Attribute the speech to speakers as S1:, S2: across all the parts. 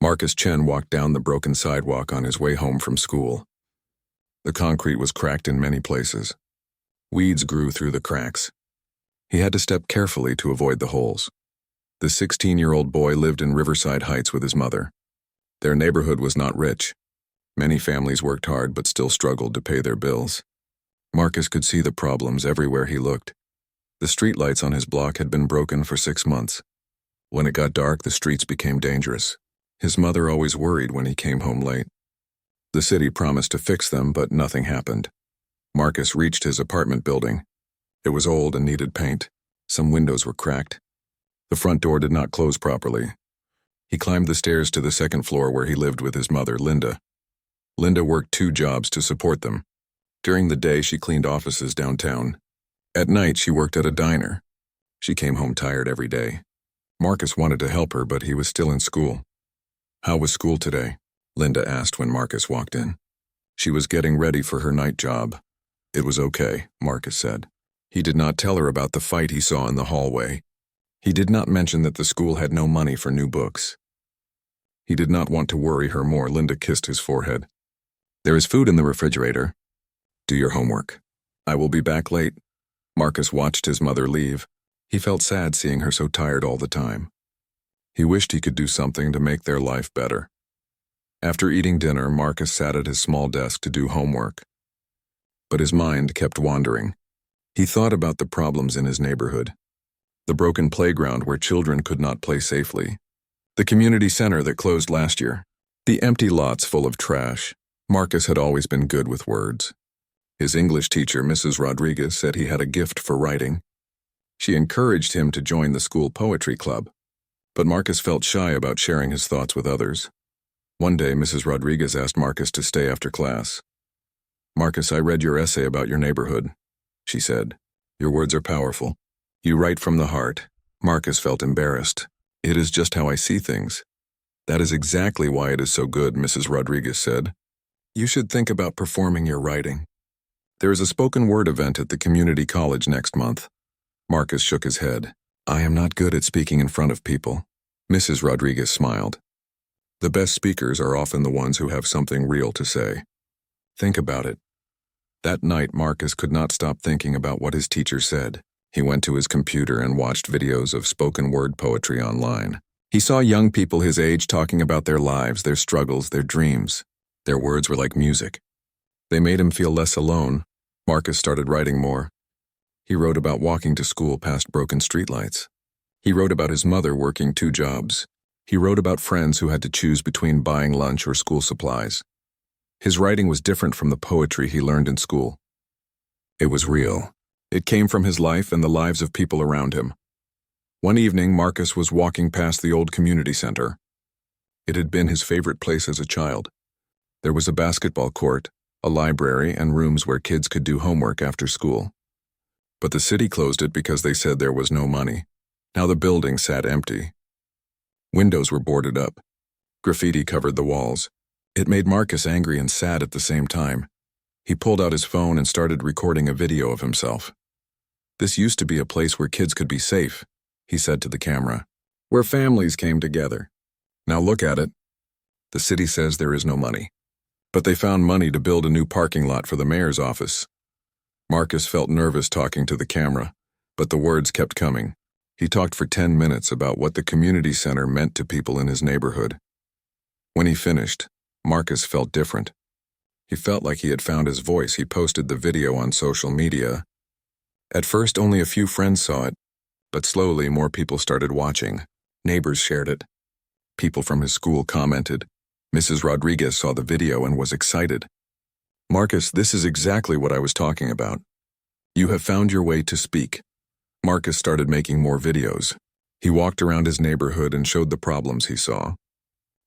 S1: Marcus Chen walked down the broken sidewalk on his way home from school. The concrete was cracked in many places. Weeds grew through the cracks. He had to step carefully to avoid the holes. The 16-year-old boy lived in Riverside Heights with his mother. Their neighborhood was not rich. Many families worked hard but still struggled to pay their bills. Marcus could see the problems everywhere he looked. The streetlights on his block had been broken for 6 months. When it got dark, the streets became dangerous. His mother always worried when he came home late. The city promised to fix them, but nothing happened. Marcus reached his apartment building. It was old and needed paint. Some windows were cracked. The front door did not close properly. He climbed the stairs to the second floor where he lived with his mother, Linda. Linda worked 2 jobs to support them. During the day, she cleaned offices downtown. At night, she worked at a diner. She came home tired every day. Marcus wanted to help her, but he was still in school. "How was school today?" Linda asked when Marcus walked in. She was getting ready for her night job. "It was okay," Marcus said. He did not tell her about the fight he saw in the hallway. He did not mention that the school had no money for new books. He did not want to worry her more. Linda kissed his forehead. "There is food in the refrigerator. Do your homework. I will be back late." Marcus watched his mother leave. He felt sad seeing her so tired all the time. He wished he could do something to make their life better. After eating dinner, Marcus sat at his small desk to do homework. But his mind kept wandering. He thought about the problems in his neighborhood. The broken playground where children could not play safely. The community center that closed last year. The empty lots full of trash. Marcus had always been good with words. His English teacher, Mrs. Rodriguez, said he had a gift for writing. She encouraged him to join the school poetry club. But Marcus felt shy about sharing his thoughts with others. One day, Mrs. Rodriguez asked Marcus to stay after class. "Marcus, I read your essay about your neighborhood," she said. "Your words are powerful. You write from the heart." Marcus felt embarrassed. "It is just how I see things." "That is exactly why it is so good," Mrs. Rodriguez said. "You should think about performing your writing. There is a spoken word event at the community college next month." Marcus shook his head. "I am not good at speaking in front of people." Mrs. Rodriguez smiled. "The best speakers are often the ones who have something real to say. Think about it." That night, Marcus could not stop thinking about what his teacher said. He went to his computer and watched videos of spoken word poetry online. He saw young people his age talking about their lives, their struggles, their dreams. Their words were like music. They made him feel less alone. Marcus started writing more. He wrote about walking to school past broken streetlights. He wrote about his mother working 2 jobs. He wrote about friends who had to choose between buying lunch or school supplies. His writing was different from the poetry he learned in school. It was real. It came from his life and the lives of people around him. One evening, Marcus was walking past the old community center. It had been his favorite place as a child. There was a basketball court, a library, and rooms where kids could do homework after school. But the city closed it because they said there was no money. Now the building sat empty. Windows were boarded up. Graffiti covered the walls. It made Marcus angry and sad at the same time. He pulled out his phone and started recording a video of himself. "This used to be a place where kids could be safe," he said to the camera, "where families came together. Now look at it. The city says there is no money. But they found money to build a new parking lot for the mayor's office." Marcus felt nervous talking to the camera, but the words kept coming. He talked for 10 minutes about what the community center meant to people in his neighborhood. When he finished, Marcus felt different. He felt like he had found his voice. He posted the video on social media. At first, only a few friends saw it, but slowly more people started watching. Neighbors shared it. People from his school commented. Mrs. Rodriguez saw the video and was excited. "Marcus, this is exactly what I was talking about. You have found your way to speak." Marcus started making more videos. He walked around his neighborhood and showed the problems he saw.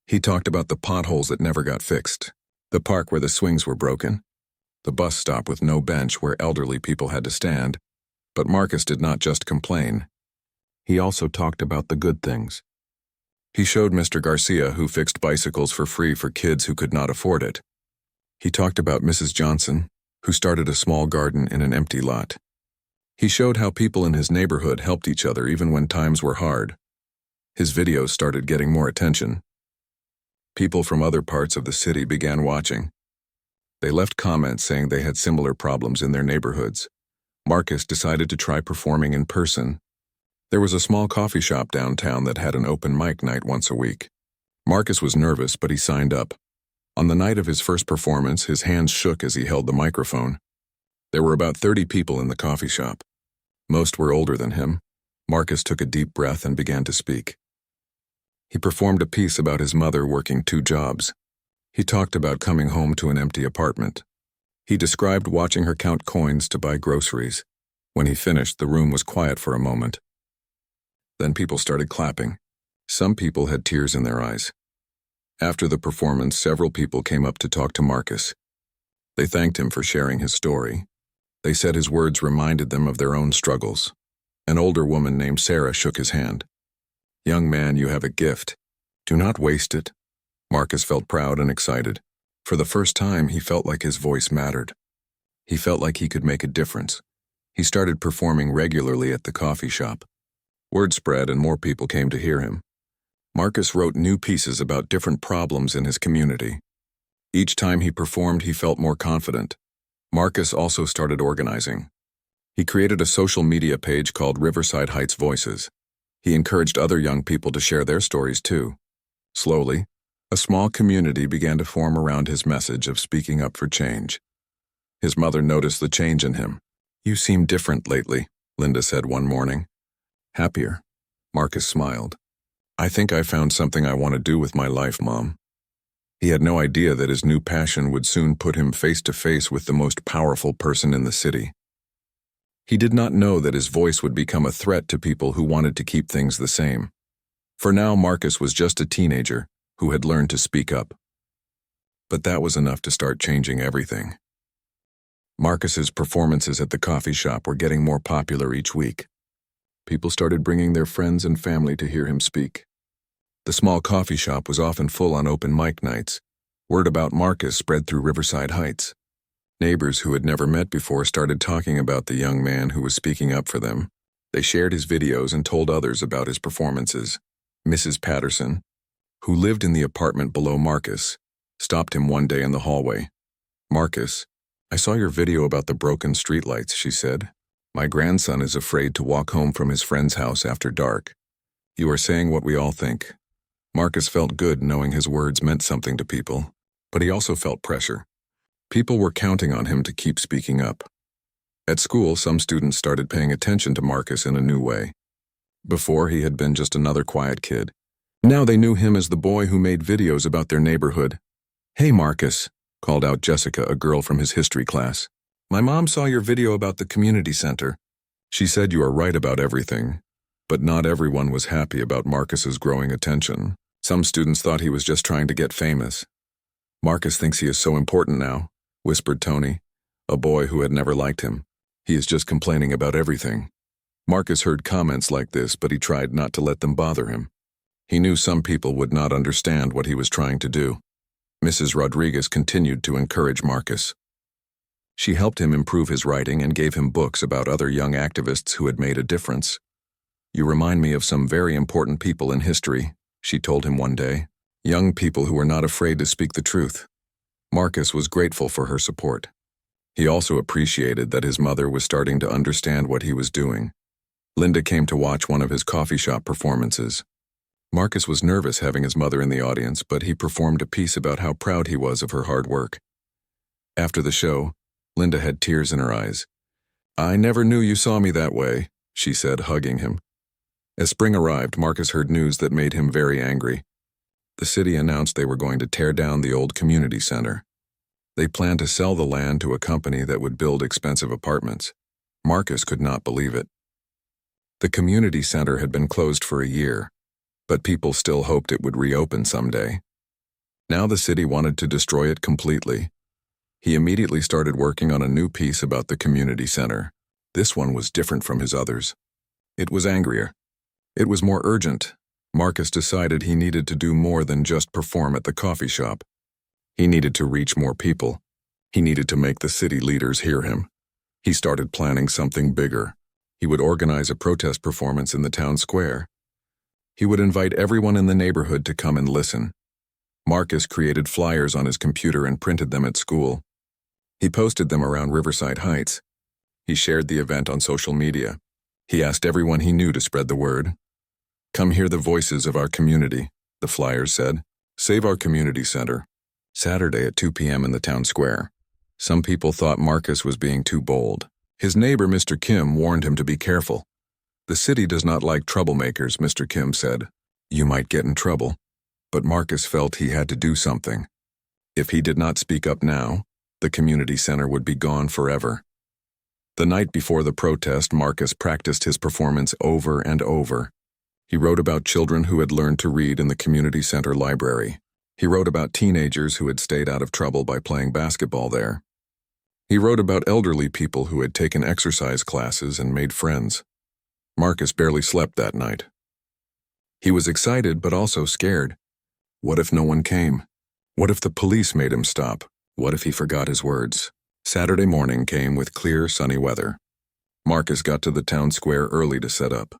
S1: He talked about the potholes that never got fixed, the park where the swings were broken, the bus stop with no bench where elderly people had to stand. But Marcus did not just complain. He also talked about the good things. He showed Mr. Garcia, who fixed bicycles for free for kids who could not afford it. He talked about Mrs. Johnson, who started a small garden in an empty lot. He showed how people in his neighborhood helped each other even when times were hard. His videos started getting more attention. People from other parts of the city began watching. They left comments saying they had similar problems in their neighborhoods. Marcus decided to try performing in person. There was a small coffee shop downtown that had an open mic night once a week. Marcus was nervous, but he signed up. On the night of his first performance, his hands shook as he held the microphone. There were about 30 people in the coffee shop. Most were older than him. Marcus took a deep breath and began to speak. He performed a piece about his mother working 2 jobs. He talked about coming home to an empty apartment. He described watching her count coins to buy groceries. When he finished, the room was quiet for a moment. Then people started clapping. Some people had tears in their eyes. After the performance, several people came up to talk to Marcus. They thanked him for sharing his story. They said his words reminded them of their own struggles. An older woman named Sarah shook his hand. "Young man, you have a gift. Do not waste it." Marcus felt proud and excited. For the first time, he felt like his voice mattered. He felt like he could make a difference. He started performing regularly at the coffee shop. Word spread and more people came to hear him. Marcus wrote new pieces about different problems in his community. Each time he performed, he felt more confident. Marcus also started organizing. He created a social media page called Riverside Heights Voices. He encouraged other young people to share their stories too. Slowly, a small community began to form around his message of speaking up for change. His mother noticed the change in him. "You seem different lately," Linda said one morning. "Happier." Marcus smiled. "I think I found something I want to do with my life, Mom." He had no idea that his new passion would soon put him face to face with the most powerful person in the city. He did not know that his voice would become a threat to people who wanted to keep things the same. For now, Marcus was just a teenager who had learned to speak up. But that was enough to start changing everything. Marcus's performances at the coffee shop were getting more popular each week. People started bringing their friends and family to hear him speak. The small coffee shop was often full on open mic nights. Word about Marcus spread through Riverside Heights. Neighbors who had never met before started talking about the young man who was speaking up for them. They shared his videos and told others about his performances. Mrs. Patterson, who lived in the apartment below Marcus, stopped him one day in the hallway. "Marcus, I saw your video about the broken streetlights," she said. "My grandson is afraid to walk home from his friend's house after dark. You are saying what we all think." Marcus felt good knowing his words meant something to people, but he also felt pressure. People were counting on him to keep speaking up. At school, some students started paying attention to Marcus in a new way. Before, he had been just another quiet kid. Now they knew him as the boy who made videos about their neighborhood. "Hey, Marcus," called out Jessica, a girl from his history class. "My mom saw your video about the community center. She said you are right about everything." But not everyone was happy about Marcus's growing attention. Some students thought he was just trying to get famous. "Marcus thinks he is so important now," whispered Tony, a boy who had never liked him. "He is just complaining about everything." Marcus heard comments like this, but he tried not to let them bother him. He knew some people would not understand what he was trying to do. Mrs. Rodriguez continued to encourage Marcus. She helped him improve his writing and gave him books about other young activists who had made a difference. "You remind me of some very important people in history," she told him one day. "Young people who were not afraid to speak the truth." Marcus was grateful for her support. He also appreciated that his mother was starting to understand what he was doing. Linda came to watch one of his coffee shop performances. Marcus was nervous having his mother in the audience, but he performed a piece about how proud he was of her hard work. After the show, Linda had tears in her eyes. "I never knew you saw me that way," she said, hugging him. As spring arrived, Marcus heard news that made him very angry. The city announced they were going to tear down the old community center. They planned to sell the land to a company that would build expensive apartments. Marcus could not believe it. The community center had been closed for a year, but people still hoped it would reopen someday. Now the city wanted to destroy it completely. He immediately started working on a new piece about the community center. This one was different from his others. It was angrier. It was more urgent. Marcus decided he needed to do more than just perform at the coffee shop. He needed to reach more people. He needed to make the city leaders hear him. He started planning something bigger. He would organize a protest performance in the town square. He would invite everyone in the neighborhood to come and listen. Marcus created flyers on his computer and printed them at school. He posted them around Riverside Heights. He shared the event on social media. He asked everyone he knew to spread the word. "Come hear the voices of our community," the flyers said. "Save our community center." Saturday at 2 p.m. in the town square. Some people thought Marcus was being too bold. His neighbor, Mr. Kim, warned him to be careful. "The city does not like troublemakers," Mr. Kim said. "You might get in trouble." But Marcus felt he had to do something. If he did not speak up now, the community center would be gone forever. The night before the protest, Marcus practiced his performance over and over. He wrote about children who had learned to read in the community center library. He wrote about teenagers who had stayed out of trouble by playing basketball there. He wrote about elderly people who had taken exercise classes and made friends. Marcus barely slept that night. He was excited but also scared. What if no one came? What if the police made him stop? What if he forgot his words? Saturday morning came with clear, sunny weather. Marcus got to the town square early to set up.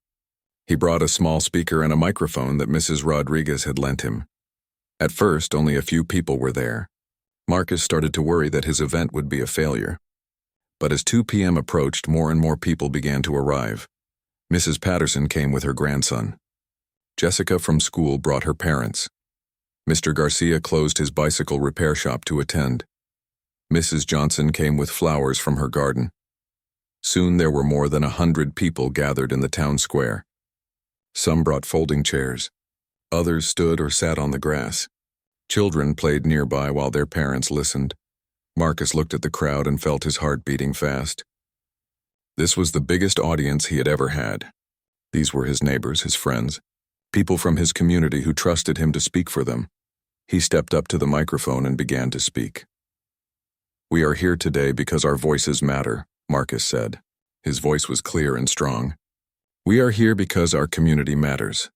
S1: He brought a small speaker and a microphone that Mrs. Rodriguez had lent him. At first, only a few people were there. Marcus started to worry that his event would be a failure. But as 2 p.m. approached, more and more people began to arrive. Mrs. Patterson came with her grandson. Jessica from school brought her parents. Mr. Garcia closed his bicycle repair shop to attend. Mrs. Johnson came with flowers from her garden. Soon there were more than 100 people gathered in the town square. Some brought folding chairs. Others stood or sat on the grass. Children played nearby while their parents listened. Marcus looked at the crowd and felt his heart beating fast. This was the biggest audience he had ever had. These were his neighbors, his friends, people from his community who trusted him to speak for them. He stepped up to the microphone and began to speak. "We are here today because our voices matter," Marcus said. His voice was clear and strong. "We are here because our community matters."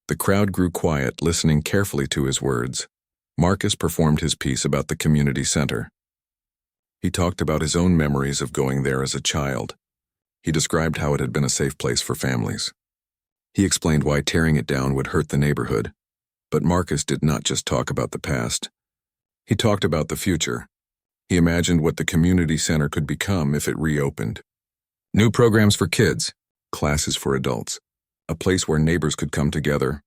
S1: The crowd grew quiet, listening carefully to his words. Marcus performed his piece about the community center. He talked about his own memories of going there as a child. He described how it had been a safe place for families. He explained why tearing it down would hurt the neighborhood. But Marcus did not just talk about the past. He talked about the future. He imagined what the community center could become if it reopened. New programs for kids, classes for adults, a place where neighbors could come together.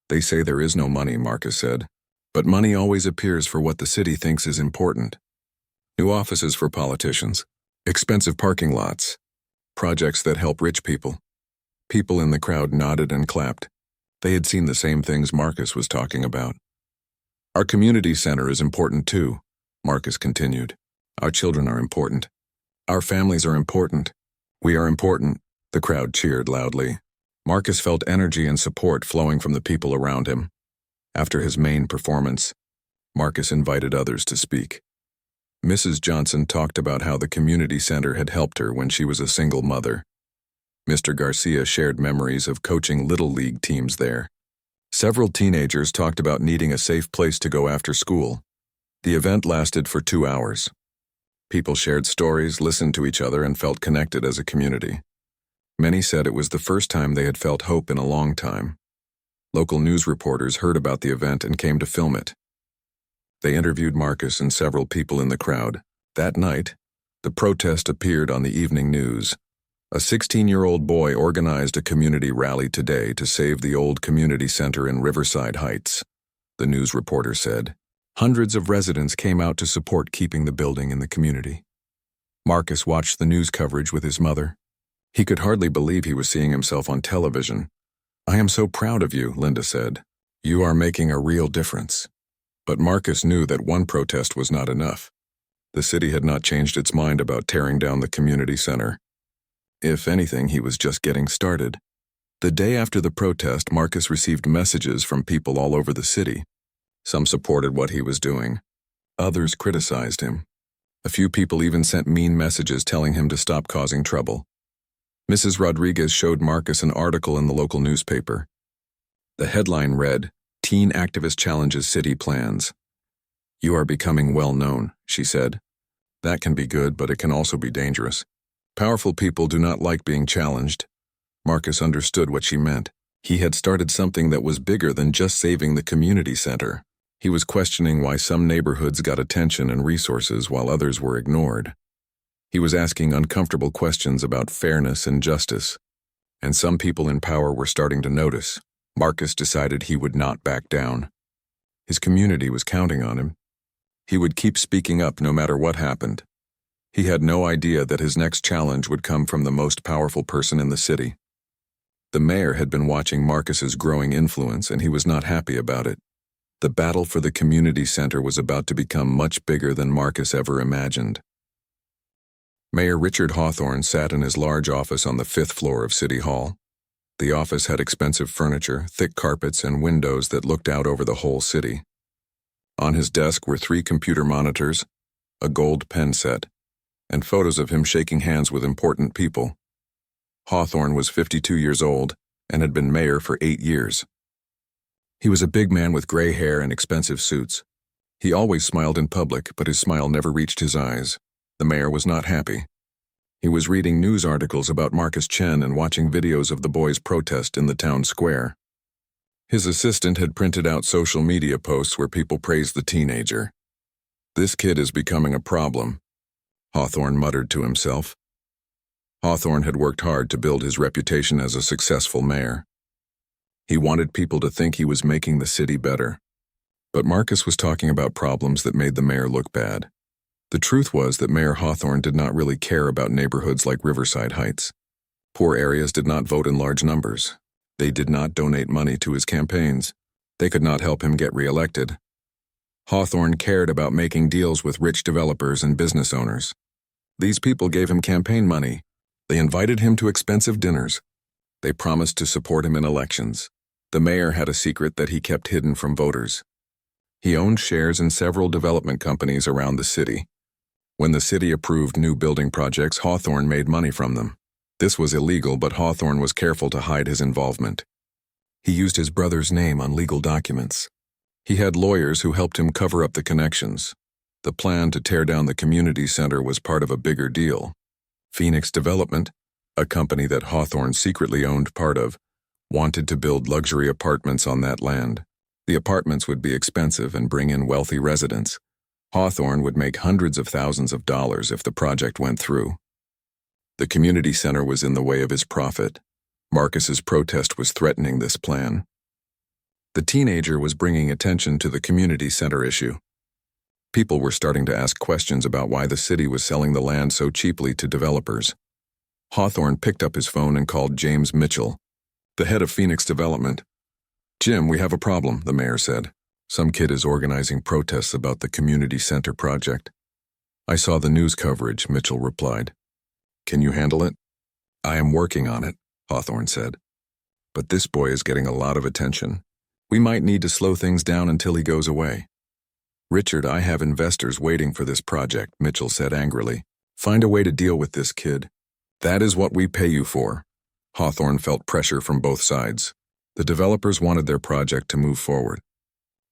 S1: "They say there is no money," Marcus said. "But money always appears for what the city thinks is important. New offices for politicians, expensive parking lots, projects that help rich people." People in the crowd nodded and clapped. They had seen the same things Marcus was talking about. "Our community center is important too," Marcus continued. "Our children are important. Our families are important. We are important." The crowd cheered loudly. Marcus felt energy and support flowing from the people around him. After his main performance, Marcus invited others to speak. Mrs. Johnson talked about how the community center had helped her when she was a single mother. Mr. Garcia shared memories of coaching Little League teams there. Several teenagers talked about needing a safe place to go after school. The event lasted for 2 hours. People shared stories, listened to each other, and felt connected as a community. Many said it was the first time they had felt hope in a long time. Local news reporters heard about the event and came to film it. They interviewed Marcus and several people in the crowd. That night, the protest appeared on the evening news. A 16-year-old boy organized a community rally today to save the old community center in Riverside Heights, the news reporter said. Hundreds of residents came out to support keeping the building in the community. Marcus watched the news coverage with his mother. He could hardly believe he was seeing himself on television. "I am so proud of you," Linda said. "You are making a real difference." But Marcus knew that one protest was not enough. The city had not changed its mind about tearing down the community center. If anything, he was just getting started. The day after the protest, Marcus received messages from people all over the city. Some supported what he was doing. Others criticized him. A few people even sent mean messages telling him to stop causing trouble. Mrs. Rodriguez showed Marcus an article in the local newspaper. The headline read, "Teen Activist Challenges City Plans." "You are becoming well known," she said. "That can be good, but it can also be dangerous. Powerful people do not like being challenged." Marcus understood what she meant. He had started something that was bigger than just saving the community center. He was questioning why some neighborhoods got attention and resources while others were ignored. He was asking uncomfortable questions about fairness and justice, and some people in power were starting to notice. Marcus decided he would not back down. His community was counting on him. He would keep speaking up no matter what happened. He had no idea that his next challenge would come from the most powerful person in the city. The mayor had been watching Marcus's growing influence, and he was not happy about it. The battle for the community center was about to become much bigger than Marcus ever imagined. Mayor Richard Hawthorne sat in his large office on the 5th floor of City Hall. The office had expensive furniture, thick carpets, and windows that looked out over the whole city. On his desk were 3 computer monitors, a gold pen set, and photos of him shaking hands with important people. Hawthorne was 52 years old and had been mayor for 8 years. He was a big man with gray hair and expensive suits. He always smiled in public, but his smile never reached his eyes. The mayor was not happy. He was reading news articles about Marcus Chen and watching videos of the boys' protest in the town square. His assistant had printed out social media posts where people praised the teenager. "This kid is becoming a problem," Hawthorne muttered to himself. Hawthorne had worked hard to build his reputation as a successful mayor. He wanted people to think he was making the city better. But Marcus was talking about problems that made the mayor look bad. The truth was that Mayor Hawthorne did not really care about neighborhoods like Riverside Heights. Poor areas did not vote in large numbers. They did not donate money to his campaigns. They could not help him get reelected. Hawthorne cared about making deals with rich developers and business owners. These people gave him campaign money. They invited him to expensive dinners. They promised to support him in elections. The mayor had a secret that he kept hidden from voters. He owned shares in several development companies around the city. When the city approved new building projects, Hawthorne made money from them. This was illegal, but Hawthorne was careful to hide his involvement. He used his brother's name on legal documents. He had lawyers who helped him cover up the connections. The plan to tear down the community center was part of a bigger deal. Phoenix Development, a company that Hawthorne secretly owned part of, wanted to build luxury apartments on that land. The apartments would be expensive and bring in wealthy residents. Hawthorne would make hundreds of thousands of dollars if the project went through. The community center was in the way of his profit. Marcus's protest was threatening this plan. The teenager was bringing attention to the community center issue. People were starting to ask questions about why the city was selling the land so cheaply to developers. Hawthorne picked up his phone and called James Mitchell, the head of Phoenix Development. "Jim, we have a problem," the mayor said. "Some kid is organizing protests about the community center project." "I saw the news coverage," Mitchell replied. "Can you handle it?" "I am working on it," Hawthorne said. "But this boy is getting a lot of attention. We might need to slow things down until he goes away." "Richard, I have investors waiting for this project," Mitchell said angrily. "Find a way to deal with this kid. That is what we pay you for." Hawthorne felt pressure from both sides. The developers wanted their project to move forward.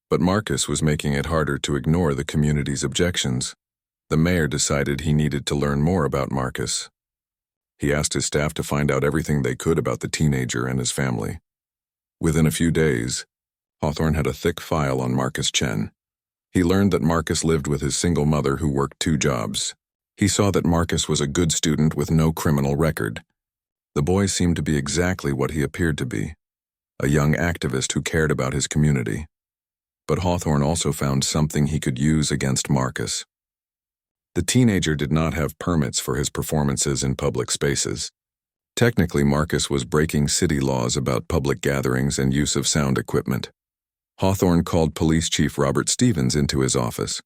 S1: But Marcus was making it harder to ignore the community's objections. The mayor decided he needed to learn more about Marcus. He asked his staff to find out everything they could about the teenager and his family. Within a few days, Hawthorne had a thick file on Marcus Chen. He learned that Marcus lived with his single mother who worked 2 jobs. He saw that Marcus was a good student with no criminal record. The boy seemed to be exactly what he appeared to be, a young activist who cared about his community. But Hawthorne also found something he could use against Marcus. The teenager did not have permits for his performances in public spaces. Technically, Marcus was breaking city laws about public gatherings and use of sound equipment. Hawthorne called Police Chief Robert Stevens into his office.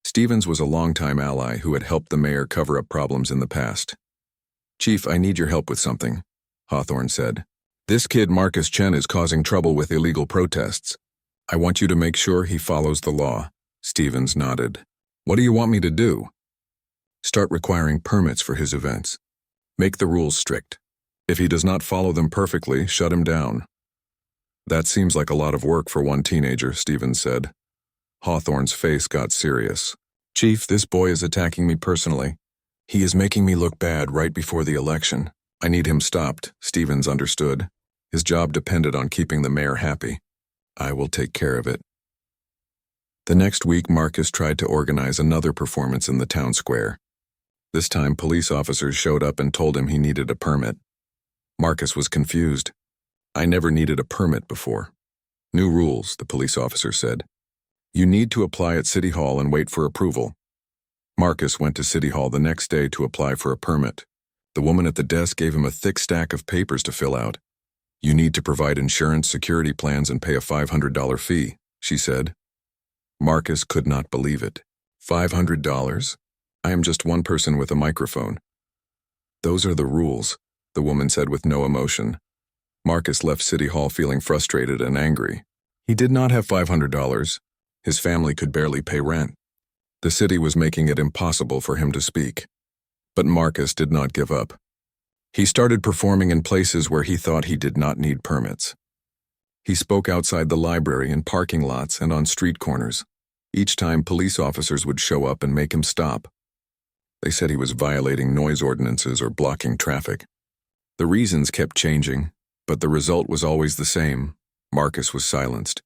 S1: Stevens was a longtime ally who had helped the mayor cover up problems in the past. "Chief, I need your help with something," Hawthorne said. "This kid Marcus Chen is causing trouble with illegal protests. I want you to make sure he follows the law." Stevens nodded. "What do you want me to do?" "Start requiring permits for his events. Make the rules strict. If he does not follow them perfectly, shut him down." "That seems like a lot of work for one teenager," Stevens said. Hawthorne's face got serious. "Chief, this boy is attacking me personally. He is making me look bad right before the election. I need him stopped." Stevens understood. His job depended on keeping the mayor happy. "I will take care of it." The next week, Marcus tried to organize another performance in the town square. This time, police officers showed up and told him he needed a permit. Marcus was confused. "I never needed a permit before." "New rules," the police officer said. "You need to apply at City Hall and wait for approval." Marcus went to City Hall the next day to apply for a permit. The woman at the desk gave him a thick stack of papers to fill out. "You need to provide insurance, security plans, and pay a $500 fee," she said. Marcus could not believe it. $500? I am just one person with a microphone. "Those are the rules," the woman said with no emotion. Marcus left City Hall feeling frustrated and angry. He did not have $500. His family could barely pay rent. The city was making it impossible for him to speak. But Marcus did not give up. He started performing in places where he thought he did not need permits. He spoke outside the library, in parking lots, and on street corners. Each time, police officers would show up and make him stop. They said he was violating noise ordinances or blocking traffic. The reasons kept changing, but the result was always the same. Marcus was silenced.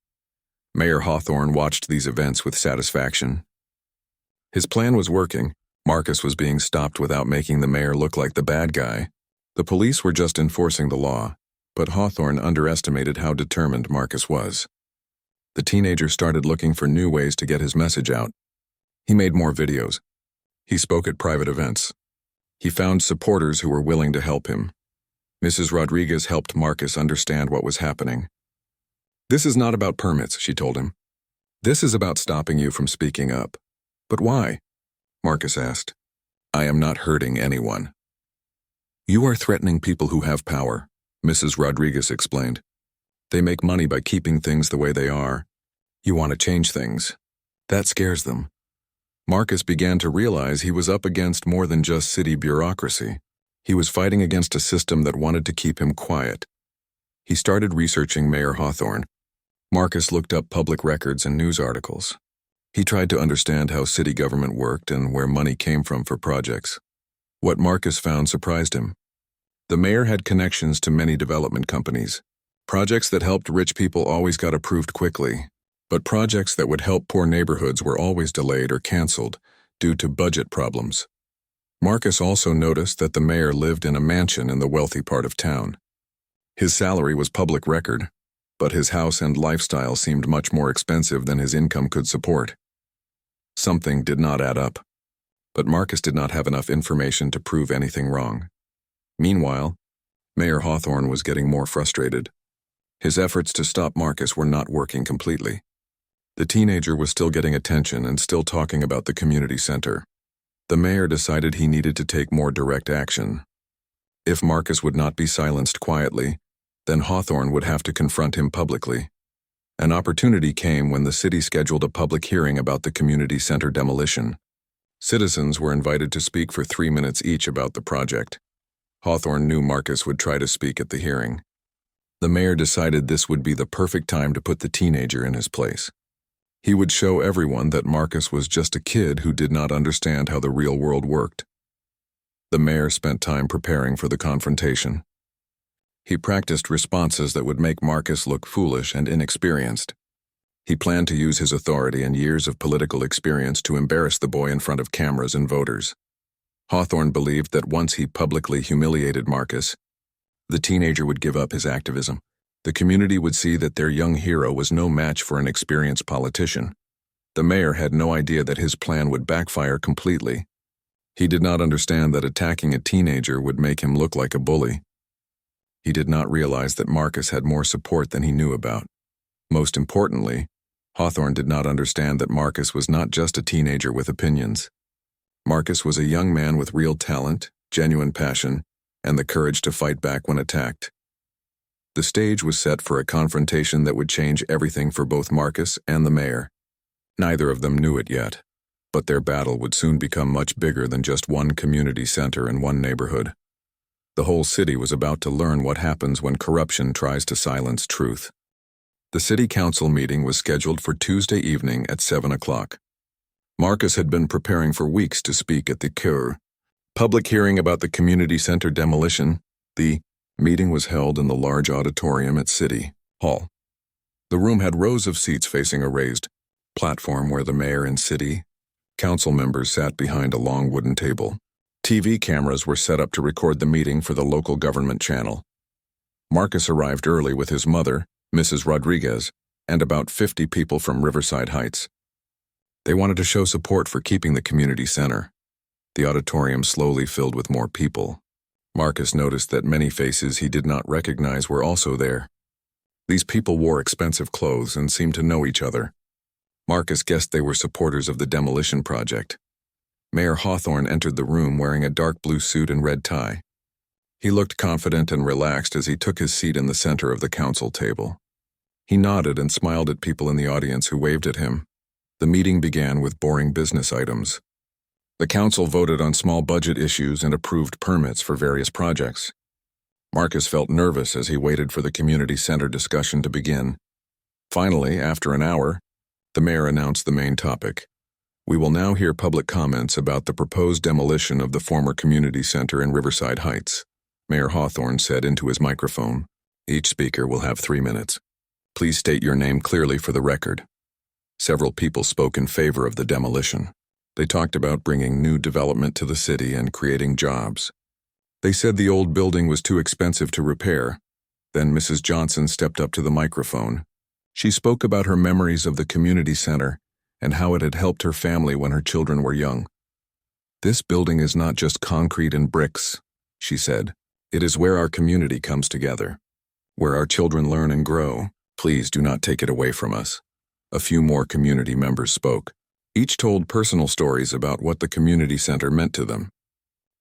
S1: Mayor Hawthorne watched these events with satisfaction. His plan was working. Marcus was being stopped without making the mayor look like the bad guy. The police were just enforcing the law, but Hawthorne underestimated how determined Marcus was. The teenager started looking for new ways to get his message out. He made more videos. He spoke at private events. He found supporters who were willing to help him. Mrs. Rodriguez helped Marcus understand what was happening. "This is not about permits," she told him. "This is about stopping you from speaking up." "But why?" Marcus asked. "I am not hurting anyone." "You are threatening people who have power," Mrs. Rodriguez explained. "They make money by keeping things the way they are. You want to change things. That scares them." Marcus began to realize he was up against more than just city bureaucracy. He was fighting against a system that wanted to keep him quiet. He started researching Mayor Hawthorne. Marcus looked up public records and news articles. He tried to understand how city government worked and where money came from for projects. What Marcus found surprised him. The mayor had connections to many development companies. Projects that helped rich people always got approved quickly, but projects that would help poor neighborhoods were always delayed or canceled due to budget problems. Marcus also noticed that the mayor lived in a mansion in the wealthy part of town. His salary was public record, but his house and lifestyle seemed much more expensive than his income could support. Something did not add up, but Marcus did not have enough information to prove anything wrong. Meanwhile, Mayor Hawthorne was getting more frustrated. His efforts to stop Marcus were not working completely. The teenager was still getting attention and still talking about the community center. The mayor decided he needed to take more direct action. If Marcus would not be silenced quietly, then Hawthorne would have to confront him publicly. An opportunity came when the city scheduled a public hearing about the community center demolition. Citizens were invited to speak for 3 minutes each about the project. Hawthorne knew Marcus would try to speak at the hearing. The mayor decided this would be the perfect time to put the teenager in his place. He would show everyone that Marcus was just a kid who did not understand how the real world worked. The mayor spent time preparing for the confrontation. He practiced responses that would make Marcus look foolish and inexperienced. He planned to use his authority and years of political experience to embarrass the boy in front of cameras and voters. Hawthorne believed that once he publicly humiliated Marcus, the teenager would give up his activism. The community would see that their young hero was no match for an experienced politician. The mayor had no idea that his plan would backfire completely. He did not understand that attacking a teenager would make him look like a bully. He did not realize that Marcus had more support than he knew about. Most importantly, Hawthorne did not understand that Marcus was not just a teenager with opinions. Marcus was a young man with real talent, genuine passion, and the courage to fight back when attacked. The stage was set for a confrontation that would change everything for both Marcus and the mayor. Neither of them knew it yet, but their battle would soon become much bigger than just one community center in one neighborhood. The whole city was about to learn what happens when corruption tries to silence truth. The city council meeting was scheduled for Tuesday evening at 7 o'clock. Marcus had been preparing for weeks to speak at the public hearing about the community center demolition. The meeting was held in the large auditorium at City Hall. The room had rows of seats facing a raised platform where the mayor and city council members sat behind a long wooden table. TV cameras were set up to record the meeting for the local government channel. Marcus arrived early with his mother, Mrs. Rodriguez, and about 50 people from Riverside Heights. They wanted to show support for keeping the community center. The auditorium slowly filled with more people. Marcus noticed that many faces he did not recognize were also there. These people wore expensive clothes and seemed to know each other. Marcus guessed they were supporters of the demolition project. Mayor Hawthorne entered the room wearing a dark blue suit and red tie. He looked confident and relaxed as he took his seat in the center of the council table. He nodded and smiled at people in the audience who waved at him. The meeting began with boring business items. The council voted on small budget issues and approved permits for various projects. Marcus felt nervous as he waited for the community center discussion to begin. Finally, after an hour, the mayor announced the main topic. We will now hear public comments about the proposed demolition of the former community center in Riverside Heights. Mayor Hawthorne said into his microphone, "Each speaker will have 3 minutes. Please state your name clearly for the record." Several people spoke in favor of the demolition. They talked about bringing new development to the city and creating jobs. They said the old building was too expensive to repair. Then Mrs. Johnson stepped up to the microphone. She spoke about her memories of the community center and how it had helped her family when her children were young. "This building is not just concrete and bricks," she said. "It is where our community comes together, where our children learn and grow. Please do not take it away from us." A few more community members spoke. Each told personal stories about what the community center meant to them.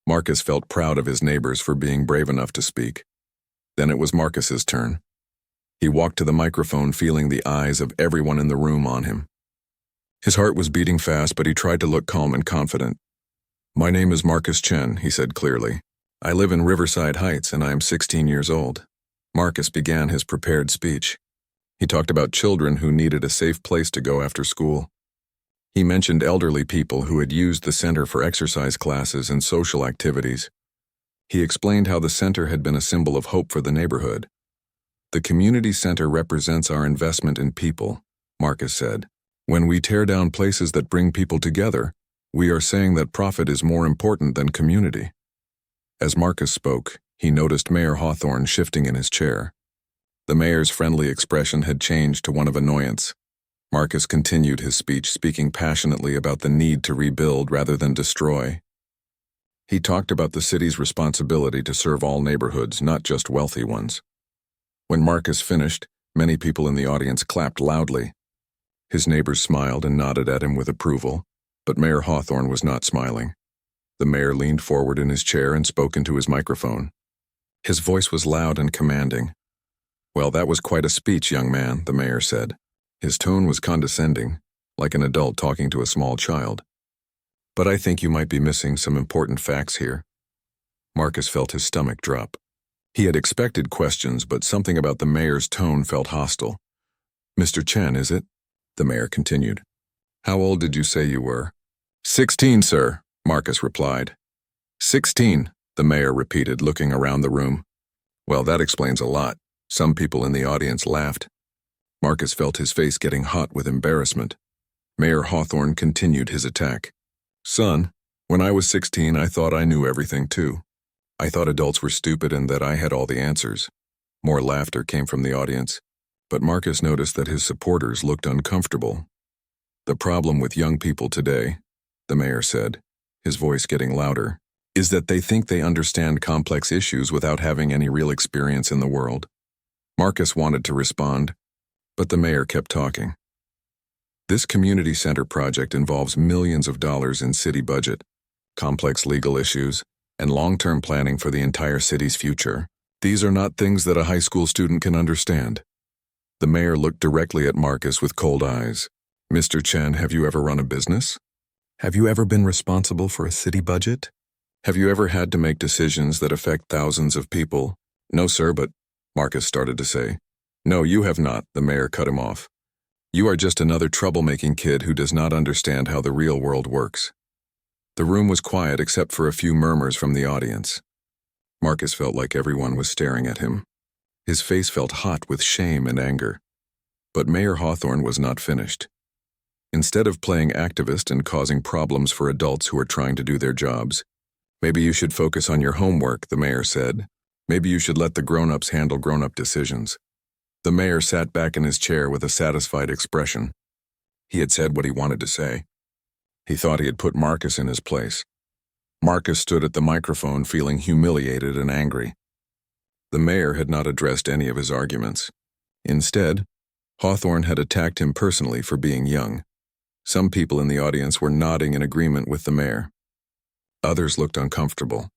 S1: Marcus felt proud of his neighbors for being brave enough to speak. Then it was Marcus's turn. He walked to the microphone feeling the eyes of everyone in the room on him. His heart was beating fast, but he tried to look calm and confident. "My name is Marcus Chen," he said clearly. "I live in Riverside Heights and I am 16 years old." Marcus began his prepared speech. He talked about children who needed a safe place to go after school. He mentioned elderly people who had used the center for exercise classes and social activities. He explained how the center had been a symbol of hope for the neighborhood. "The community center represents our investment in people," Marcus said. "When we tear down places that bring people together, we are saying that profit is more important than community." As Marcus spoke, he noticed Mayor Hawthorne shifting in his chair. The mayor's friendly expression had changed to one of annoyance. Marcus continued his speech, speaking passionately about the need to rebuild rather than destroy. He talked about the city's responsibility to serve all neighborhoods, not just wealthy ones. When Marcus finished, many people in the audience clapped loudly. His neighbors smiled and nodded at him with approval, but Mayor Hawthorne was not smiling. The mayor leaned forward in his chair and spoke into his microphone. His voice was loud and commanding. "Well, that was quite a speech, young man," the mayor said. His tone was condescending, like an adult talking to a small child. "But I think you might be missing some important facts here." Marcus felt his stomach drop. He had expected questions, but something about the mayor's tone felt hostile. "Mr. Chen, is it?" the mayor continued. "How old did you say you were?" 16, sir," Marcus replied. 16, the mayor repeated, looking around the room. "Well, that explains a lot." Some people in the audience laughed. Marcus felt his face getting hot with embarrassment. Mayor Hawthorne continued his attack. "Son, when I was 16, I thought I knew everything too. I thought adults were stupid and that I had all the answers." More laughter came from the audience, but Marcus noticed that his supporters looked uncomfortable. "The problem with young people today," the mayor said, his voice getting louder, "is that they think they understand complex issues without having any real experience in the world." Marcus wanted to respond, but the mayor kept talking. "This community center project involves millions of dollars in city budget, complex legal issues, and long-term planning for the entire city's future. These are not things that a high school student can understand." The mayor looked directly at Marcus with cold eyes. "Mr. Chen, have you ever run a business? Have you ever been responsible for a city budget? Have you ever had to make decisions that affect thousands of people?" "No, sir, but," Marcus started to say. "No, you have not," the mayor cut him off. "You are just another troublemaking kid who does not understand how the real world works." The room was quiet except for a few murmurs from the audience. Marcus felt like everyone was staring at him. His face felt hot with shame and anger. But Mayor Hawthorne was not finished. Instead of playing activist and causing problems for adults who are trying to do their jobs, maybe you should focus on your homework, the mayor said. Maybe you should let the grown-ups handle grown-up decisions. The mayor sat back in his chair with a satisfied expression. He had said what he wanted to say. He thought he had put Marcus in his place. Marcus stood at the microphone feeling humiliated and angry. The mayor had not addressed any of his arguments. Instead, Hawthorne had attacked him personally for being young. Some people in the audience were nodding in agreement with the mayor. Others looked uncomfortable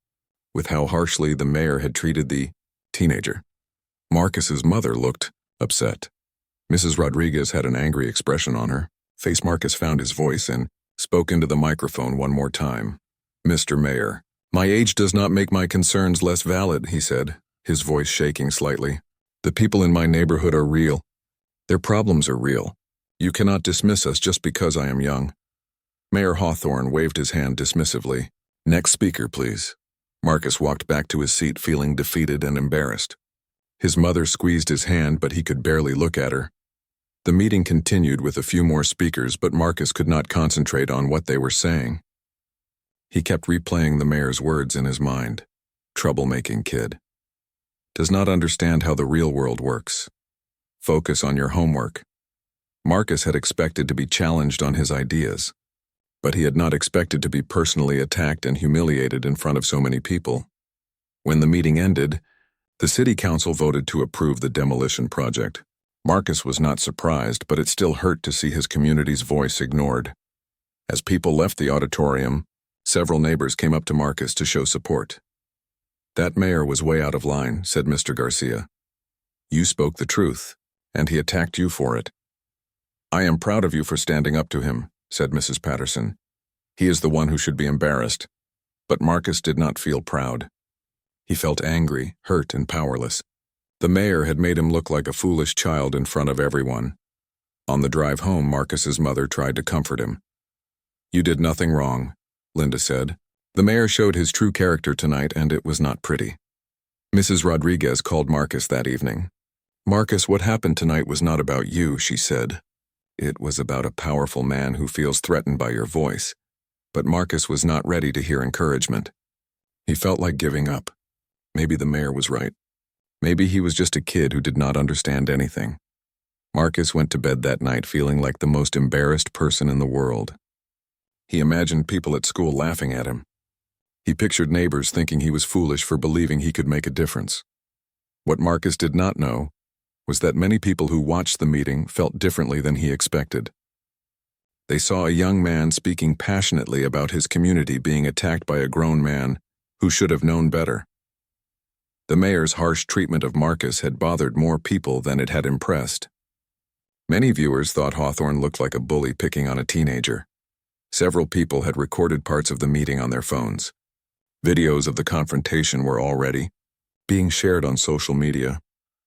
S1: with how harshly the mayor had treated the teenager. Marcus's mother looked upset. Mrs. Rodriguez had an angry expression on her face. Marcus found his voice and spoke into the microphone one more time. "Mr. Mayor, my age does not make my concerns less valid," he said, his voice shaking slightly. "The people in my neighborhood are real. Their problems are real. You cannot dismiss us just because I am young." Mayor Hawthorne waved his hand dismissively. "Next speaker, please." Marcus walked back to his seat feeling defeated and embarrassed. His mother squeezed his hand, but he could barely look at her. The meeting continued with a few more speakers, but Marcus could not concentrate on what they were saying. He kept replaying the mayor's words in his mind. Troublemaking kid. Does not understand how the real world works. Focus on your homework. Marcus had expected to be challenged on his ideas, but he had not expected to be personally attacked and humiliated in front of so many people. When the meeting ended, the city council voted to approve the demolition project. Marcus was not surprised, but it still hurt to see his community's voice ignored. As people left the auditorium, several neighbors came up to Marcus to show support. "That mayor was way out of line," said Mr. Garcia. "You spoke the truth, and he attacked you for it." "I am proud of you for standing up to him," said Mrs. Patterson. "He is the one who should be embarrassed." But Marcus did not feel proud. He felt angry, hurt, and powerless. The mayor had made him look like a foolish child in front of everyone. On the drive home, Marcus's mother tried to comfort him. "You did nothing wrong," Linda said. "The mayor showed his true character tonight, and it was not pretty." Mrs. Rodriguez called Marcus that evening. "Marcus, what happened tonight was not about you," she said. "It was about a powerful man who feels threatened by your voice." But Marcus was not ready to hear encouragement. He felt like giving up. Maybe the mayor was right. Maybe he was just a kid who did not understand anything. Marcus went to bed that night feeling like the most embarrassed person in the world. He imagined people at school laughing at him. He pictured neighbors thinking he was foolish for believing he could make a difference. What Marcus did not know was that many people who watched the meeting felt differently than he expected. They saw a young man speaking passionately about his community being attacked by a grown man who should have known better. The mayor's harsh treatment of Marcus had bothered more people than it had impressed. Many viewers thought Hawthorne looked like a bully picking on a teenager. Several people had recorded parts of the meeting on their phones. Videos of the confrontation were already being shared on social media.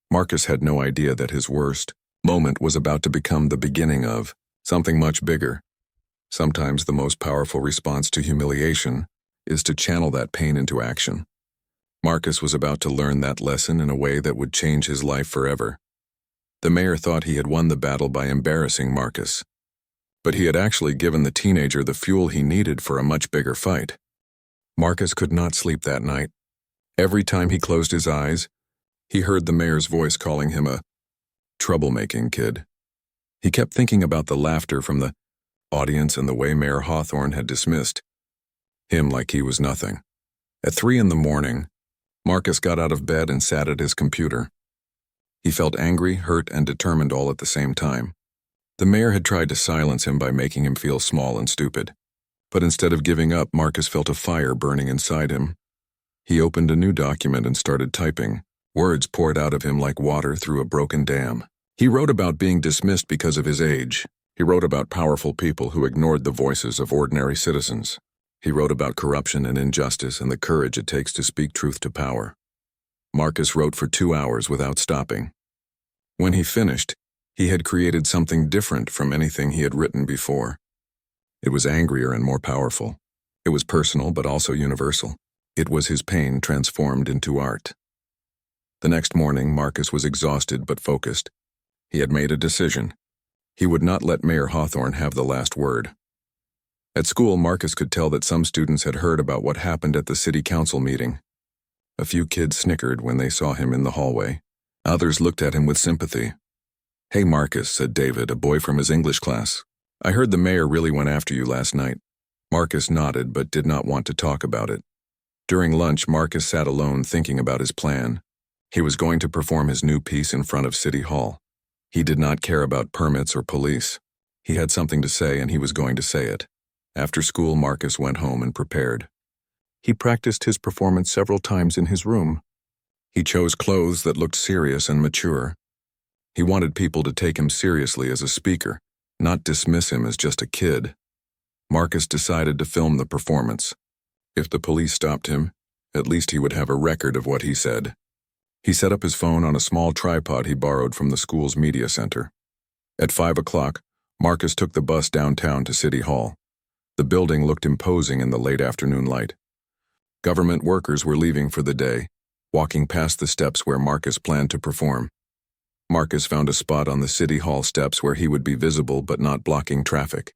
S1: Marcus had no idea that his worst moment was about to become the beginning of something much bigger. Sometimes the most powerful response to humiliation is to channel that pain into action. Marcus was about to learn that lesson in a way that would change his life forever. The mayor thought he had won the battle by embarrassing Marcus, but he had actually given the teenager the fuel he needed for a much bigger fight. Marcus could not sleep that night. Every time he closed his eyes, he heard the mayor's voice calling him a troublemaking kid. He kept thinking about the laughter from the audience and the way Mayor Hawthorne had dismissed him like he was nothing. At 3 a.m, Marcus got out of bed and sat at his computer. He felt angry, hurt, and determined all at the same time. The mayor had tried to silence him by making him feel small and stupid. But instead of giving up, Marcus felt a fire burning inside him. He opened a new document and started typing. Words poured out of him like water through a broken dam. He wrote about being dismissed because of his age. He wrote about powerful people who ignored the voices of ordinary citizens. He wrote about corruption and injustice and the courage it takes to speak truth to power. Marcus wrote for 2 hours without stopping. When he finished, he had created something different from anything he had written before. It was angrier and more powerful. It was personal but also universal. It was his pain transformed into art. The next morning, Marcus was exhausted but focused. He had made a decision. He would not let Mayor Hawthorne have the last word. At school, Marcus could tell that some students had heard about what happened at the city council meeting. A few kids snickered when they saw him in the hallway. Others looked at him with sympathy. "Hey, Marcus," said David, a boy from his English class. "I heard the mayor really went after you last night." Marcus nodded but did not want to talk about it. During lunch, Marcus sat alone thinking about his plan. He was going to perform his new piece in front of City Hall. He did not care about permits or police. He had something to say and he was going to say it. After school, Marcus went home and prepared. He practiced his performance several times in his room. He chose clothes that looked serious and mature. He wanted people to take him seriously as a speaker, not dismiss him as just a kid. Marcus decided to film the performance. If the police stopped him, at least he would have a record of what he said. He set up his phone on a small tripod he borrowed from the school's media center. At 5 o'clock, Marcus took the bus downtown to City Hall. The building looked imposing in the late afternoon light. Government workers were leaving for the day, walking past the steps where Marcus planned to perform. Marcus found a spot on the City Hall steps where he would be visible but not blocking traffic.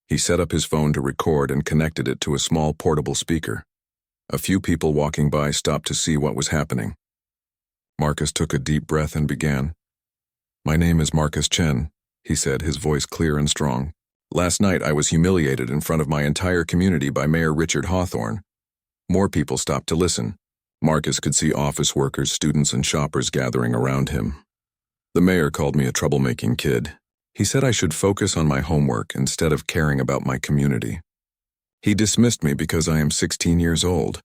S1: He set up his phone to record and connected it to a small portable speaker. A few people walking by stopped to see what was happening. Marcus took a deep breath and began. "My name is Marcus Chen," he said, his voice clear and strong. "Last night I was humiliated in front of my entire community by Mayor Richard Hawthorne." More people stopped to listen. Marcus could see office workers, students, and shoppers gathering around him. "The mayor called me a troublemaking kid. He said I should focus on my homework instead of caring about my community. He dismissed me because I am 16 years old."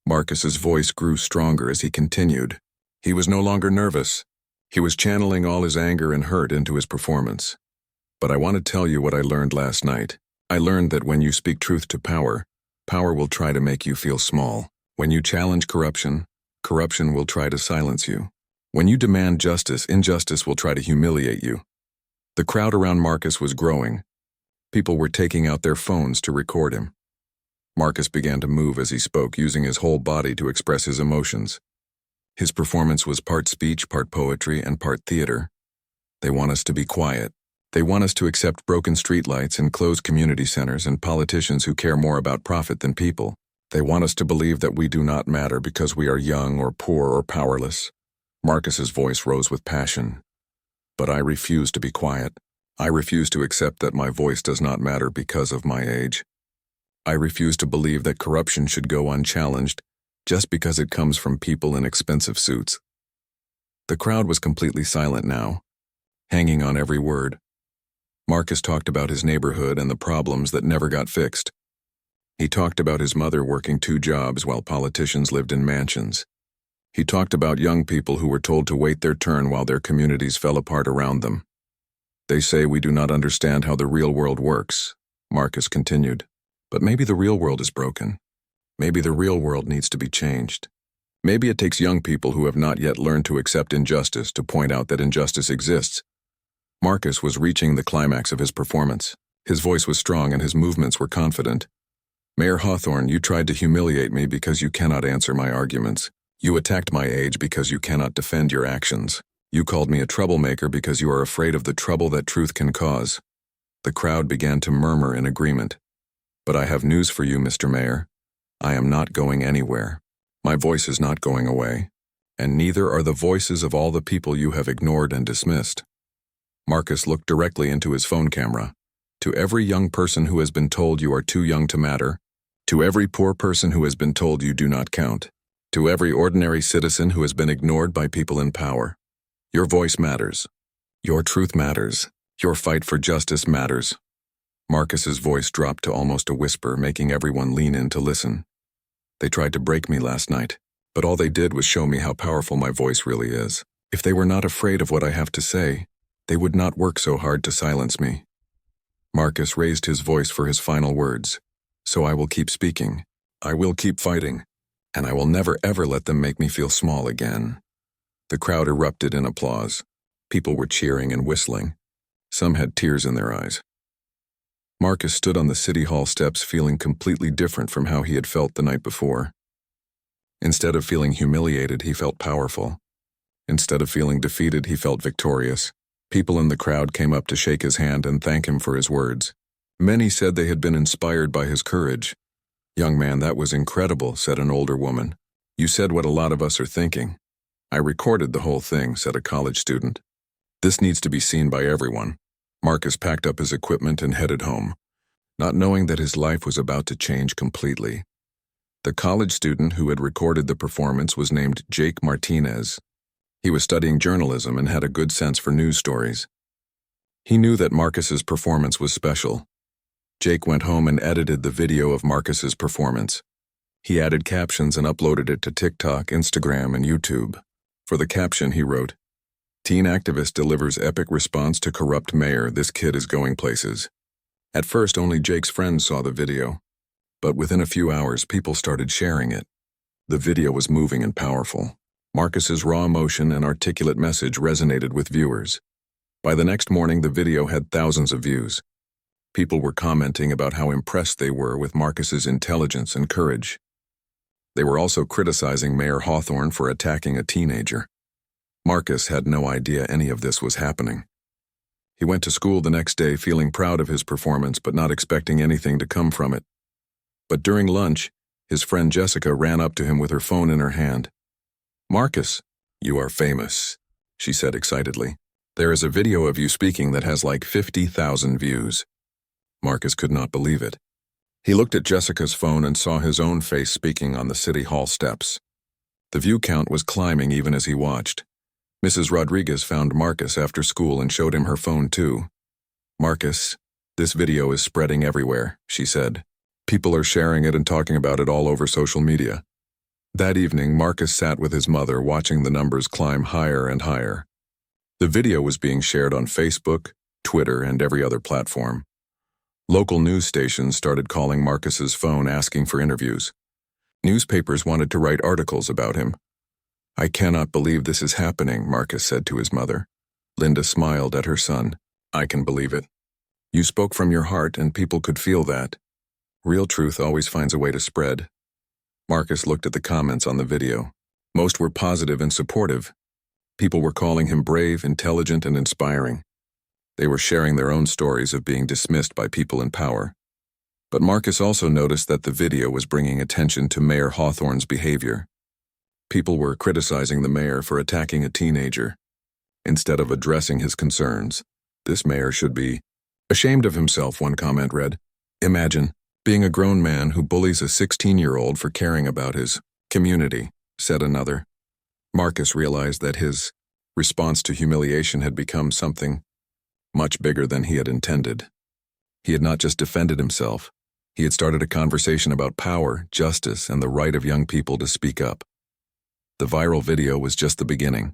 S1: Marcus's voice grew stronger as he continued. He was no longer nervous. He was channeling all his anger and hurt into his performance. "But I want to tell you what I learned last night. I learned that when you speak truth to power, power will try to make you feel small. When you challenge corruption, corruption will try to silence you. When you demand justice, injustice will try to humiliate you." The crowd around Marcus was growing. People were taking out their phones to record him. Marcus began to move as he spoke, using his whole body to express his emotions. His performance was part speech, part poetry, and part theater. They want us to be quiet. They want us to accept broken streetlights and closed community centers and politicians who care more about profit than people. They want us to believe that we do not matter because we are young or poor or powerless. Marcus's voice rose with passion. "But I refuse to be quiet. I refuse to accept that my voice does not matter because of my age. I refuse to believe that corruption should go unchallenged just because it comes from people in expensive suits." The crowd was completely silent now, hanging on every word. Marcus talked about his neighborhood and the problems that never got fixed. He talked about his mother working 2 jobs while politicians lived in mansions. He talked about young people who were told to wait their turn while their communities fell apart around them. "They say we do not understand how the real world works," Marcus continued. "But maybe the real world is broken. Maybe the real world needs to be changed. Maybe it takes young people who have not yet learned to accept injustice to point out that injustice exists." Marcus was reaching the climax of his performance. His voice was strong and his movements were confident. "Mayor Hawthorne, you tried to humiliate me because you cannot answer my arguments. You attacked my age because you cannot defend your actions. You called me a troublemaker because you are afraid of the trouble that truth can cause." The crowd began to murmur in agreement. "But I have news for you, Mr. Mayor. I am not going anywhere. My voice is not going away, and neither are the voices of all the people you have ignored and dismissed." Marcus looked directly into his phone camera. "To every young person who has been told you are too young to matter, to every poor person who has been told you do not count, to every ordinary citizen who has been ignored by people in power, your voice matters. Your truth matters. Your fight for justice matters." Marcus's voice dropped to almost a whisper, making everyone lean in to listen. "They tried to break me last night, but all they did was show me how powerful my voice really is. If they were not afraid of what I have to say, they would not work so hard to silence me." Marcus raised his voice for his final words. "So I will keep speaking. I will keep fighting. And I will never ever let them make me feel small again." The crowd erupted in applause. People were cheering and whistling. Some had tears in their eyes. Marcus stood on the City Hall steps feeling completely different from how he had felt the night before. Instead of feeling humiliated, he felt powerful. Instead of feeling defeated, he felt victorious. People in the crowd came up to shake his hand and thank him for his words. Many said they had been inspired by his courage. "Young man, that was incredible," said an older woman. "You said what a lot of us are thinking." "I recorded the whole thing," said a college student. "This needs to be seen by everyone." Marcus packed up his equipment and headed home, not knowing that his life was about to change completely. The college student who had recorded the performance was named Jake Martinez. He was studying journalism and had a good sense for news stories. He knew that Marcus's performance was special. Jake went home and edited the video of Marcus's performance. He added captions and uploaded it to TikTok, Instagram, and YouTube. For the caption, he wrote, "Teen activist delivers epic response to corrupt mayor. This kid is going places." At first, only Jake's friends saw the video, but within a few hours, people started sharing it. The video was moving and powerful. Marcus's raw emotion and articulate message resonated with viewers. By the next morning, the video had thousands of views. People were commenting about how impressed they were with Marcus's intelligence and courage. They were also criticizing Mayor Hawthorne for attacking a teenager. Marcus had no idea any of this was happening. He went to school the next day feeling proud of his performance but not expecting anything to come from it. But during lunch, his friend Jessica ran up to him with her phone in her hand. "Marcus, you are famous," she said excitedly. "There is a video of you speaking that has like 50,000 views." Marcus could not believe it. He looked at Jessica's phone and saw his own face speaking on the City Hall steps. The view count was climbing even as he watched. Mrs. Rodriguez found Marcus after school and showed him her phone too. "Marcus, this video is spreading everywhere," she said. "People are sharing it and talking about it all over social media." That evening, Marcus sat with his mother watching the numbers climb higher and higher. The video was being shared on Facebook, Twitter, and every other platform. Local news stations started calling Marcus's phone asking for interviews. Newspapers wanted to write articles about him. "I cannot believe this is happening," Marcus said to his mother. Linda smiled at her son. "I can believe it. You spoke from your heart and people could feel that. Real truth always finds a way to spread." Marcus looked at the comments on the video. Most were positive and supportive. People were calling him brave, intelligent, and inspiring. They were sharing their own stories of being dismissed by people in power. But Marcus also noticed that the video was bringing attention to Mayor Hawthorne's behavior. People were criticizing the mayor for attacking a teenager. Instead of addressing his concerns, "This mayor should be ashamed of himself," one comment read. "Imagine being a grown man who bullies a 16-year-old for caring about his community," said another. Marcus realized that his response to humiliation had become something much bigger than he had intended. He had not just defended himself, he had started a conversation about power, justice, and the right of young people to speak up. The viral video was just the beginning.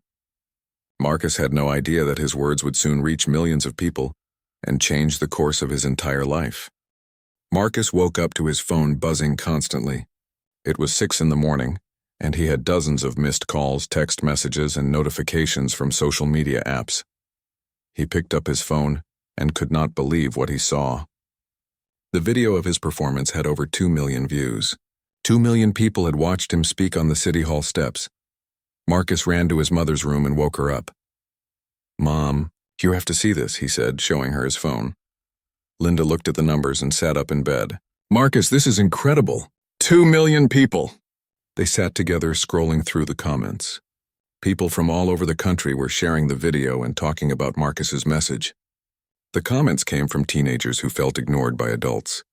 S1: Marcus had no idea that his words would soon reach millions of people and change the course of his entire life. Marcus woke up to his phone buzzing constantly. It was 6 in the morning, and he had dozens of missed calls, text messages, and notifications from social media apps. He picked up his phone and could not believe what he saw. The video of his performance had over 2 million views. 2 million people had watched him speak on the City Hall steps. Marcus ran to his mother's room and woke her up. "Mom, you have to see this," he said, showing her his phone. Linda looked at the numbers and sat up in bed. "Marcus, this is incredible. 2 million people." They sat together, scrolling through the comments. People from all over the country were sharing the video and talking about Marcus's message. The comments came from teenagers who felt ignored by adults,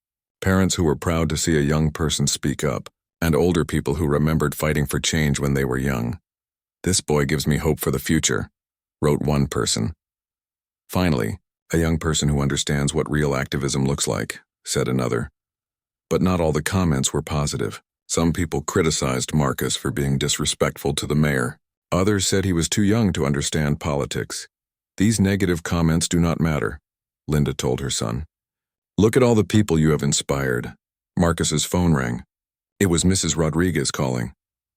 S1: parents who were proud to see a young person speak up, and older people who remembered fighting for change when they were young. "This boy gives me hope for the future," wrote one person. "Finally, a young person who understands what real activism looks like," said another. But not all the comments were positive. Some people criticized Marcus for being disrespectful to the mayor. Others said he was too young to understand politics. "These negative comments do not matter," Linda told her son. "Look at all the people you have inspired." Marcus's phone rang. It was Mrs. Rodriguez calling.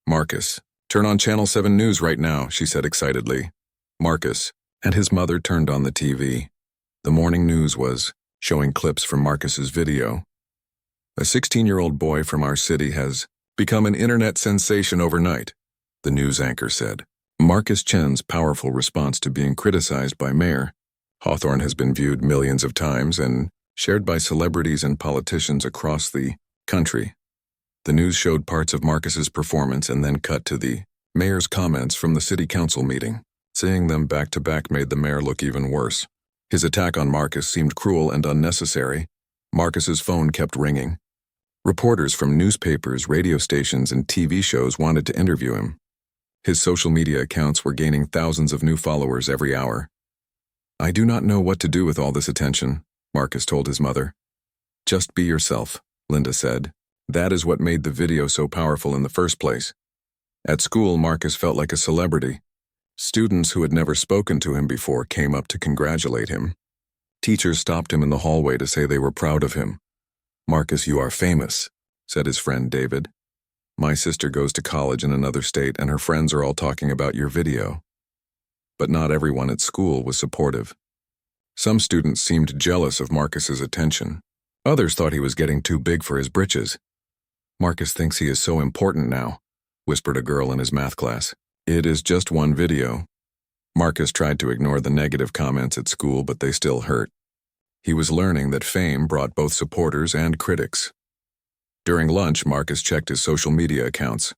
S1: "Marcus, turn on Channel 7 News right now," she said excitedly. Marcus and his mother turned on the TV. The morning news was showing clips from Marcus's video. "A 16-year-old boy from our city has become an internet sensation overnight," the news anchor said. Marcus Chen's powerful response to being criticized by Mayor Hawthorne has been viewed millions of times and shared by celebrities and politicians across the country. The news showed parts of Marcus's performance and then cut to the mayor's comments from the city council meeting. Seeing them back-to-back made the mayor look even worse. His attack on Marcus seemed cruel and unnecessary. Marcus's phone kept ringing. Reporters from newspapers, radio stations, and TV shows wanted to interview him. His social media accounts were gaining thousands of new followers every hour. "I do not know what to do with all this attention," Marcus told his mother. "Just be yourself," Linda said. That is what made the video so powerful in the first place. At school, Marcus felt like a celebrity. Students who had never spoken to him before came up to congratulate him. Teachers stopped him in the hallway to say they were proud of him. "Marcus, you are famous," said his friend David. "My sister goes to college in another state and her friends are all talking about your video." But not everyone at school was supportive. Some students seemed jealous of Marcus's attention. Others thought he was getting too big for his britches. "Marcus thinks he is so important now," whispered a girl in his math class. "It is just one video." Marcus tried to ignore the negative comments at school, but they still hurt. He was learning that fame brought both supporters and critics. During lunch, Marcus checked his social media accounts.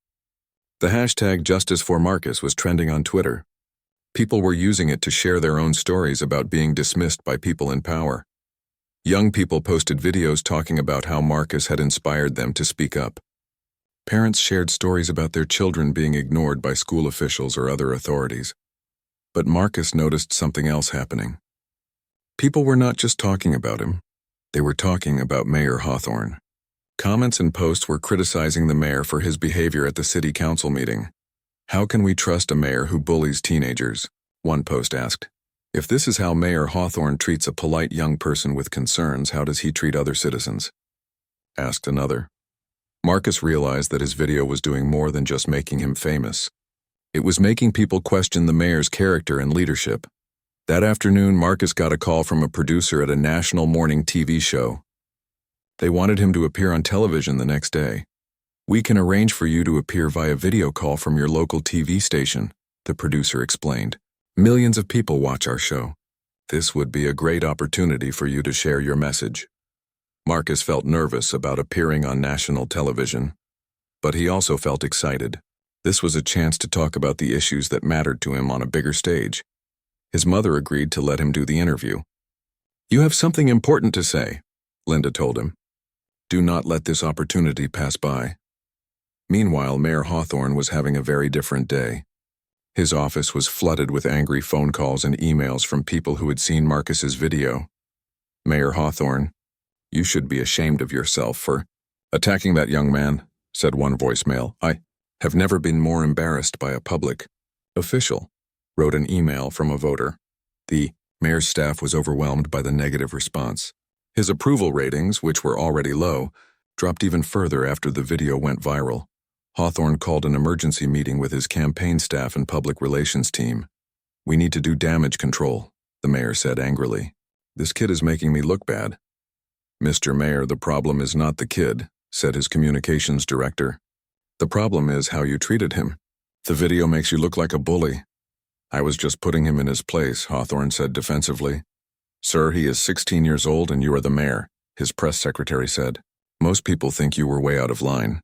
S1: The hashtag #JusticeForMarcus was trending on Twitter. People were using it to share their own stories about being dismissed by people in power. Young people posted videos talking about how Marcus had inspired them to speak up. Parents shared stories about their children being ignored by school officials or other authorities. But Marcus noticed something else happening. People were not just talking about him. They were talking about Mayor Hawthorne. Comments and posts were criticizing the mayor for his behavior at the city council meeting. "How can we trust a mayor who bullies teenagers?" one post asked. "If this is how Mayor Hawthorne treats a polite young person with concerns, how does he treat other citizens?" asked another. Marcus realized that his video was doing more than just making him famous. It was making people question the mayor's character and leadership. That afternoon, Marcus got a call from a producer at a national morning TV show. They wanted him to appear on television the next day. "We can arrange for you to appear via video call from your local TV station," the producer explained. "Millions of people watch our show. This would be a great opportunity for you to share your message." Marcus felt nervous about appearing on national television, but he also felt excited. This was a chance to talk about the issues that mattered to him on a bigger stage. His mother agreed to let him do the interview. "You have something important to say," Linda told him. "Do not let this opportunity pass by." Meanwhile, Mayor Hawthorne was having a very different day. His office was flooded with angry phone calls and emails from people who had seen Marcus's video. "Mayor Hawthorne, you should be ashamed of yourself for attacking that young man," said one voicemail. "I have never been more embarrassed by a public official," wrote an email from a voter. The mayor's staff was overwhelmed by the negative response. His approval ratings, which were already low, dropped even further after the video went viral. Hawthorne called an emergency meeting with his campaign staff and public relations team. "We need to do damage control," the mayor said angrily. "This kid is making me look bad." "Mr. Mayor, the problem is not the kid," said his communications director. "The problem is how you treated him. The video makes you look like a bully." "I was just putting him in his place," Hawthorne said defensively. "Sir, he is 16 years old and you are the mayor," his press secretary said. "Most people think you were way out of line."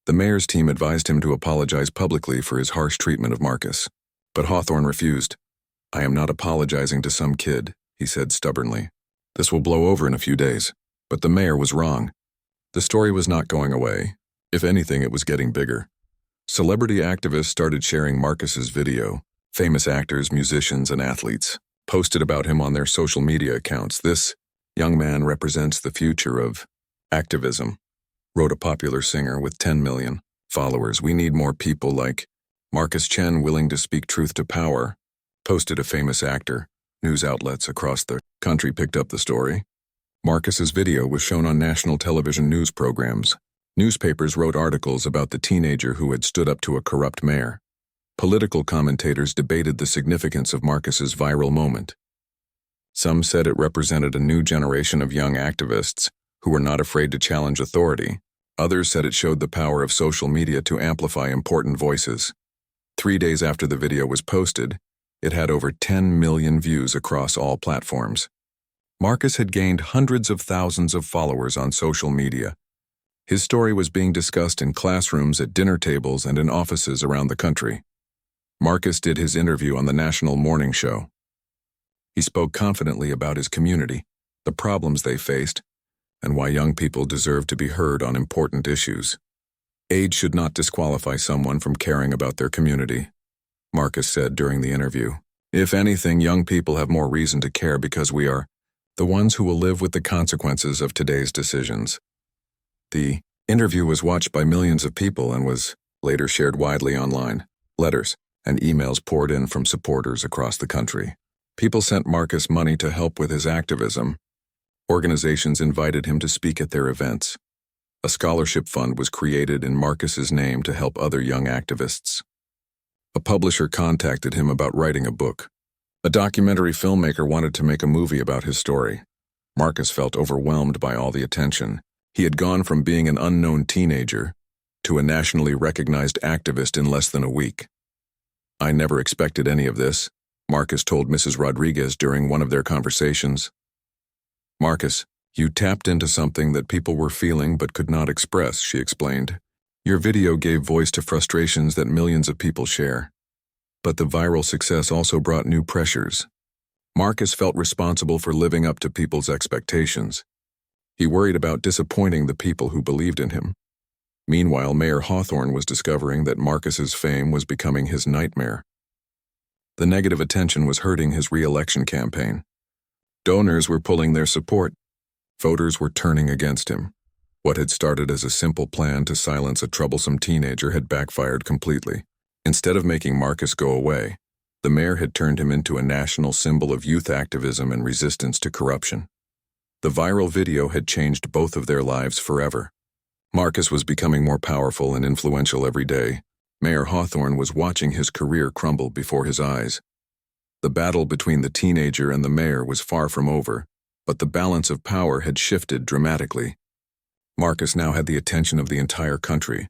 S1: The mayor's team advised him to apologize publicly for his harsh treatment of Marcus. But Hawthorne refused. "I am not apologizing to some kid," he said stubbornly. "This will blow over in a few days." But the mayor was wrong. The story was not going away. If anything, it was getting bigger. Celebrity activists started sharing Marcus's video. Famous actors, musicians, and athletes posted about him on their social media accounts. "This young man represents the future of activism," wrote a popular singer with 10 million followers. "We need more people like Marcus Chen willing to speak truth to power," posted a famous actor. News outlets across the country picked up the story. Marcus's video was shown on national television news programs. Newspapers wrote articles about the teenager who had stood up to a corrupt mayor. Political commentators debated the significance of Marcus's viral moment. Some said it represented a new generation of young activists who were not afraid to challenge authority. Others said it showed the power of social media to amplify important voices. 3 days after the video was posted, it had over 10 million views across all platforms. Marcus had gained hundreds of thousands of followers on social media. His story was being discussed in classrooms, at dinner tables, and in offices around the country. Marcus did his interview on the national morning show. He spoke confidently about his community, the problems they faced, and why young people deserve to be heard on important issues. Age should not disqualify someone from caring about their community, Marcus said during the interview. If anything, young people have more reason to care because we are the ones who will live with the consequences of today's decisions. The interview was watched by millions of people and was later shared widely online. Letters and emails poured in from supporters across the country. People sent Marcus money to help with his activism. Organizations invited him to speak at their events. A scholarship fund was created in Marcus's name to help other young activists. A publisher contacted him about writing a book. A documentary filmmaker wanted to make a movie about his story. Marcus felt overwhelmed by all the attention. He had gone from being an unknown teenager to a nationally recognized activist in less than a week. "I never expected any of this," Marcus told Mrs. Rodriguez during one of their conversations. "Marcus, you tapped into something that people were feeling but could not express," she explained. "Your video gave voice to frustrations that millions of people share. But the viral success also brought new pressures." Marcus felt responsible for living up to people's expectations. He worried about disappointing the people who believed in him. Meanwhile, Mayor Hawthorne was discovering that Marcus's fame was becoming his nightmare. The negative attention was hurting his re-election campaign. Donors were pulling their support. Voters were turning against him. What had started as a simple plan to silence a troublesome teenager had backfired completely. Instead of making Marcus go away, the mayor had turned him into a national symbol of youth activism and resistance to corruption. The viral video had changed both of their lives forever. Marcus was becoming more powerful and influential every day. Mayor Hawthorne was watching his career crumble before his eyes. The battle between the teenager and the mayor was far from over, but the balance of power had shifted dramatically. Marcus now had the attention of the entire country,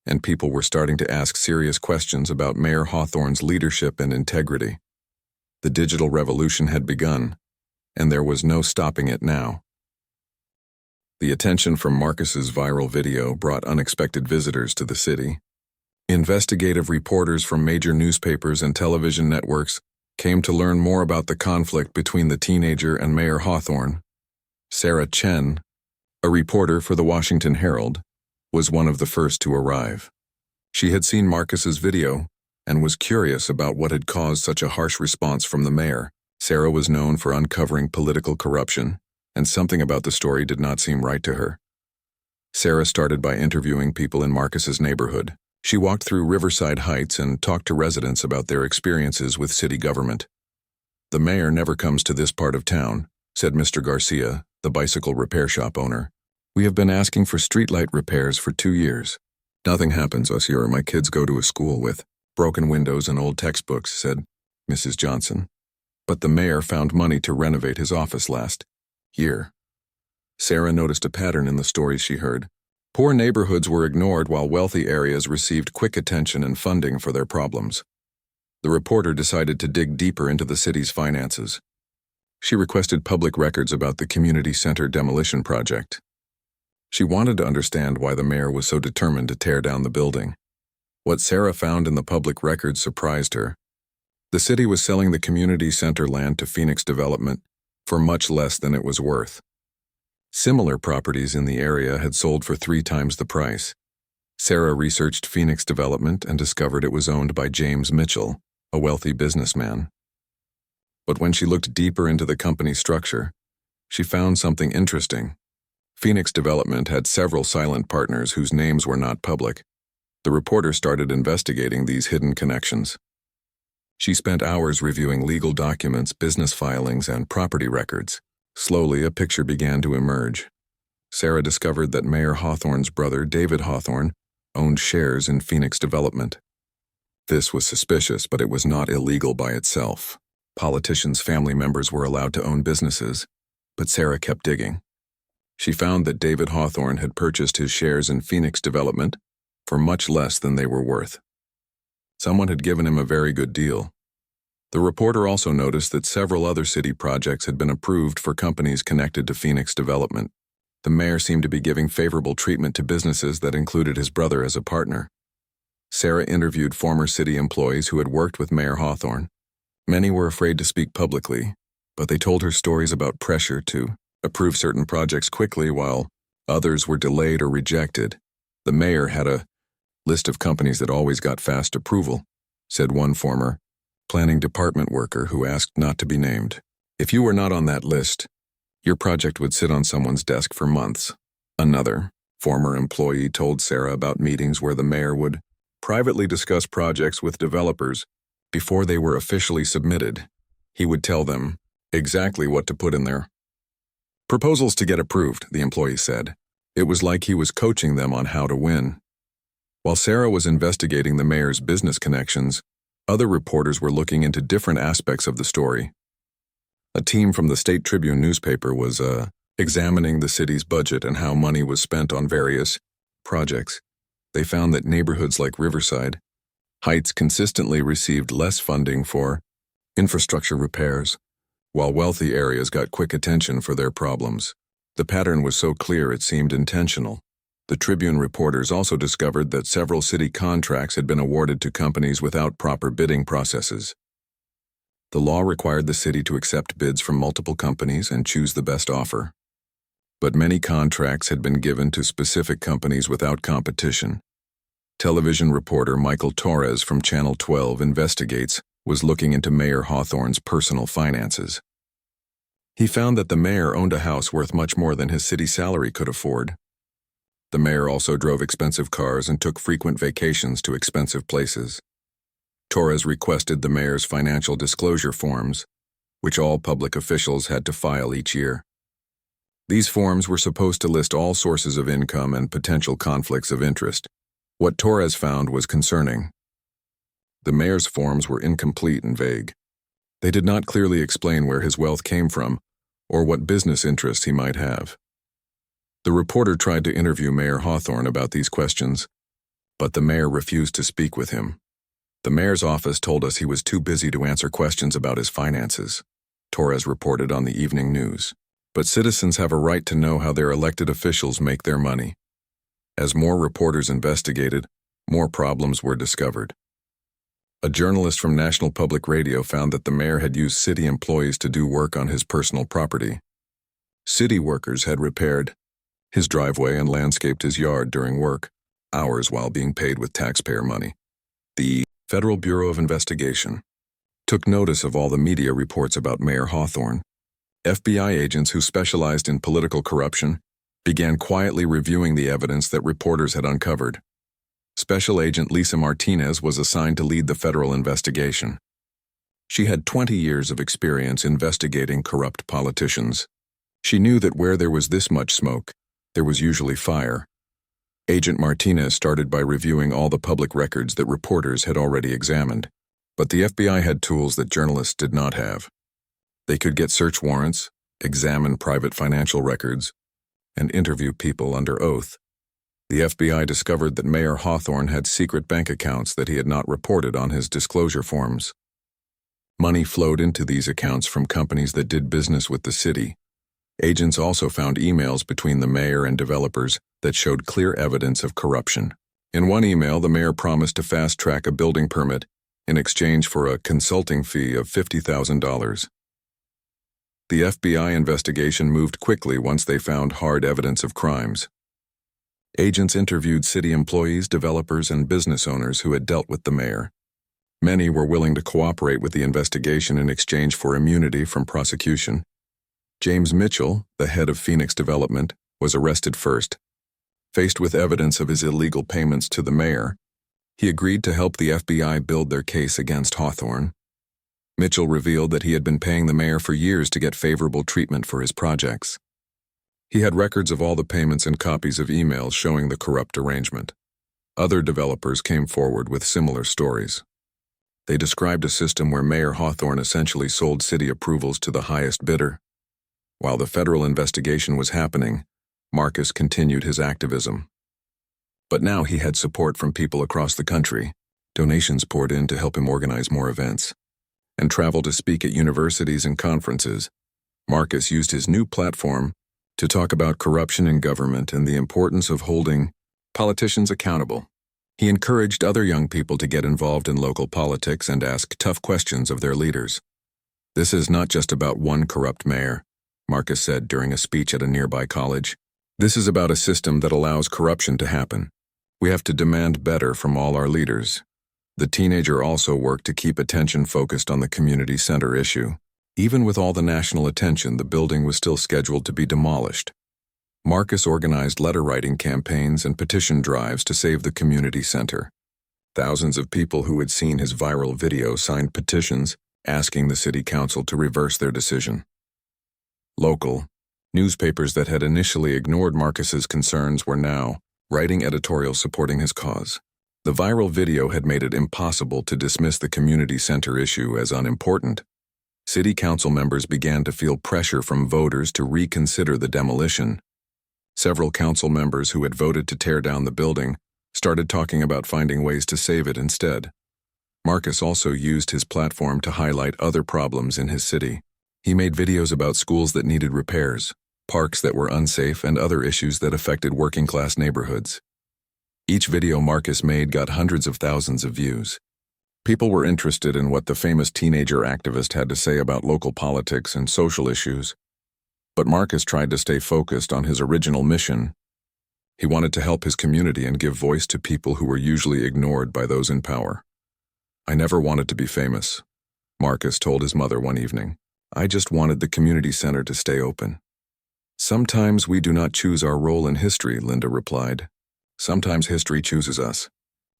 S1: and people were starting to ask serious questions about Mayor Hawthorne's leadership and integrity. The digital revolution had begun, and there was no stopping it now. The attention from Marcus's viral video brought unexpected visitors to the city. Investigative reporters from major newspapers and television networks came to learn more about the conflict between the teenager and Mayor Hawthorne. Sarah Chen, a reporter for the Washington Herald, was one of the first to arrive. She had seen Marcus's video and was curious about what had caused such a harsh response from the mayor. Sarah was known for uncovering political corruption, and something about the story did not seem right to her. Sarah started by interviewing people in Marcus's neighborhood. She walked through Riverside Heights and talked to residents about their experiences with city government. "The mayor never comes to this part of town," said Mr. Garcia, the bicycle repair shop owner. "We have been asking for streetlight repairs for 2 years. Nothing happens us here. My kids go to a school with broken windows and old textbooks," said Mrs. Johnson. "But the mayor found money to renovate his office last year." Sarah noticed a pattern in the stories she heard. Poor neighborhoods were ignored while wealthy areas received quick attention and funding for their problems. The reporter decided to dig deeper into the city's finances. She requested public records about the community center demolition project. She wanted to understand why the mayor was so determined to tear down the building. What Sarah found in the public records surprised her. The city was selling the community center land to Phoenix Development for much less than it was worth. Similar properties in the area had sold for 3 times the price. Sarah researched Phoenix Development and discovered it was owned by James Mitchell, a wealthy businessman. But when she looked deeper into the company structure, she found something interesting. Phoenix Development had several silent partners whose names were not public. The reporter started investigating these hidden connections. She spent hours reviewing legal documents, business filings, and property records. Slowly, a picture began to emerge. Sarah discovered that Mayor Hawthorne's brother, David Hawthorne, owned shares in Phoenix Development. This was suspicious, but it was not illegal by itself. Politicians' family members were allowed to own businesses, but Sarah kept digging. She found that David Hawthorne had purchased his shares in Phoenix Development for much less than they were worth. Someone had given him a very good deal. The reporter also noticed that several other city projects had been approved for companies connected to Phoenix development. The mayor seemed to be giving favorable treatment to businesses that included his brother as a partner. Sarah interviewed former city employees who had worked with Mayor Hawthorne. Many were afraid to speak publicly, but they told her stories about pressure to approve certain projects quickly while others were delayed or rejected. The mayor had a list of companies that always got fast approval, said one former planning department worker who asked not to be named. If you were not on that list, your project would sit on someone's desk for months. Another former employee told Sarah about meetings where the mayor would privately discuss projects with developers before they were officially submitted. He would tell them exactly what to put in their proposals to get approved, the employee said. It was like he was coaching them on how to win. While Sarah was investigating the mayor's business connections, other reporters were looking into different aspects of the story. A team from the State Tribune newspaper was examining the city's budget and how money was spent on various projects. They found that neighborhoods like Riverside Heights consistently received less funding for infrastructure repairs, while wealthy areas got quick attention for their problems. The pattern was so clear it seemed intentional. The Tribune reporters also discovered that several city contracts had been awarded to companies without proper bidding processes. The law required the city to accept bids from multiple companies and choose the best offer. But many contracts had been given to specific companies without competition. Television reporter Michael Torres from Channel 12 Investigates was looking into Mayor Hawthorne's personal finances. He found that the mayor owned a house worth much more than his city salary could afford. The mayor also drove expensive cars and took frequent vacations to expensive places. Torres requested the mayor's financial disclosure forms, which all public officials had to file each year. These forms were supposed to list all sources of income and potential conflicts of interest. What Torres found was concerning. The mayor's forms were incomplete and vague. They did not clearly explain where his wealth came from or what business interests he might have. The reporter tried to interview Mayor Hawthorne about these questions, but the mayor refused to speak with him. The mayor's office told us he was too busy to answer questions about his finances, Torres reported on the evening news. But citizens have a right to know how their elected officials make their money. As more reporters investigated, more problems were discovered. A journalist from National Public Radio found that the mayor had used city employees to do work on his personal property. City workers had repaired his driveway and landscaped his yard during work hours while being paid with taxpayer money. The Federal Bureau of Investigation took notice of all the media reports about Mayor Hawthorne. FBI agents who specialized in political corruption began quietly reviewing the evidence that reporters had uncovered. Special Agent Lisa Martinez was assigned to lead the federal investigation. She had 20 years of experience investigating corrupt politicians. She knew that where there was this much smoke, there was usually fire. Agent Martinez started by reviewing all the public records that reporters had already examined. But the FBI had tools that journalists did not have. They could get search warrants, examine private financial records, and interview people under oath. The FBI discovered that Mayor Hawthorne had secret bank accounts that he had not reported on his disclosure forms. Money flowed into these accounts from companies that did business with the city. Agents also found emails between the mayor and developers that showed clear evidence of corruption. In one email, the mayor promised to fast-track a building permit in exchange for a consulting fee of $50,000. The FBI investigation moved quickly once they found hard evidence of crimes. Agents interviewed city employees, developers, and business owners who had dealt with the mayor. Many were willing to cooperate with the investigation in exchange for immunity from prosecution. James Mitchell, the head of Phoenix Development, was arrested first. Faced with evidence of his illegal payments to the mayor, he agreed to help the FBI build their case against Hawthorne. Mitchell revealed that he had been paying the mayor for years to get favorable treatment for his projects. He had records of all the payments and copies of emails showing the corrupt arrangement. Other developers came forward with similar stories. They described a system where Mayor Hawthorne essentially sold city approvals to the highest bidder. While the federal investigation was happening, Marcus continued his activism. But now he had support from people across the country. Donations poured in to help him organize more events and travel to speak at universities and conferences. Marcus used his new platform to talk about corruption in government and the importance of holding politicians accountable. He encouraged other young people to get involved in local politics and ask tough questions of their leaders. "This is not just about one corrupt mayor," Marcus said during a speech at a nearby college. "This is about a system that allows corruption to happen. We have to demand better from all our leaders." The teenager also worked to keep attention focused on the community center issue. Even with all the national attention, the building was still scheduled to be demolished. Marcus organized letter-writing campaigns and petition drives to save the community center. Thousands of people who had seen his viral video signed petitions asking the city council to reverse their decision. Local newspapers that had initially ignored Marcus's concerns were now writing editorials supporting his cause. The viral video had made it impossible to dismiss the community center issue as unimportant. City council members began to feel pressure from voters to reconsider the demolition. Several council members who had voted to tear down the building started talking about finding ways to save it instead. Marcus also used his platform to highlight other problems in his city. He made videos about schools that needed repairs, parks that were unsafe, and other issues that affected working-class neighborhoods. Each video Marcus made got hundreds of thousands of views. People were interested in what the famous teenager activist had to say about local politics and social issues. But Marcus tried to stay focused on his original mission. He wanted to help his community and give voice to people who were usually ignored by those in power. "I never wanted to be famous," Marcus told his mother one evening. "I just wanted the community center to stay open." "Sometimes we do not choose our role in history," Linda replied. "Sometimes history chooses us.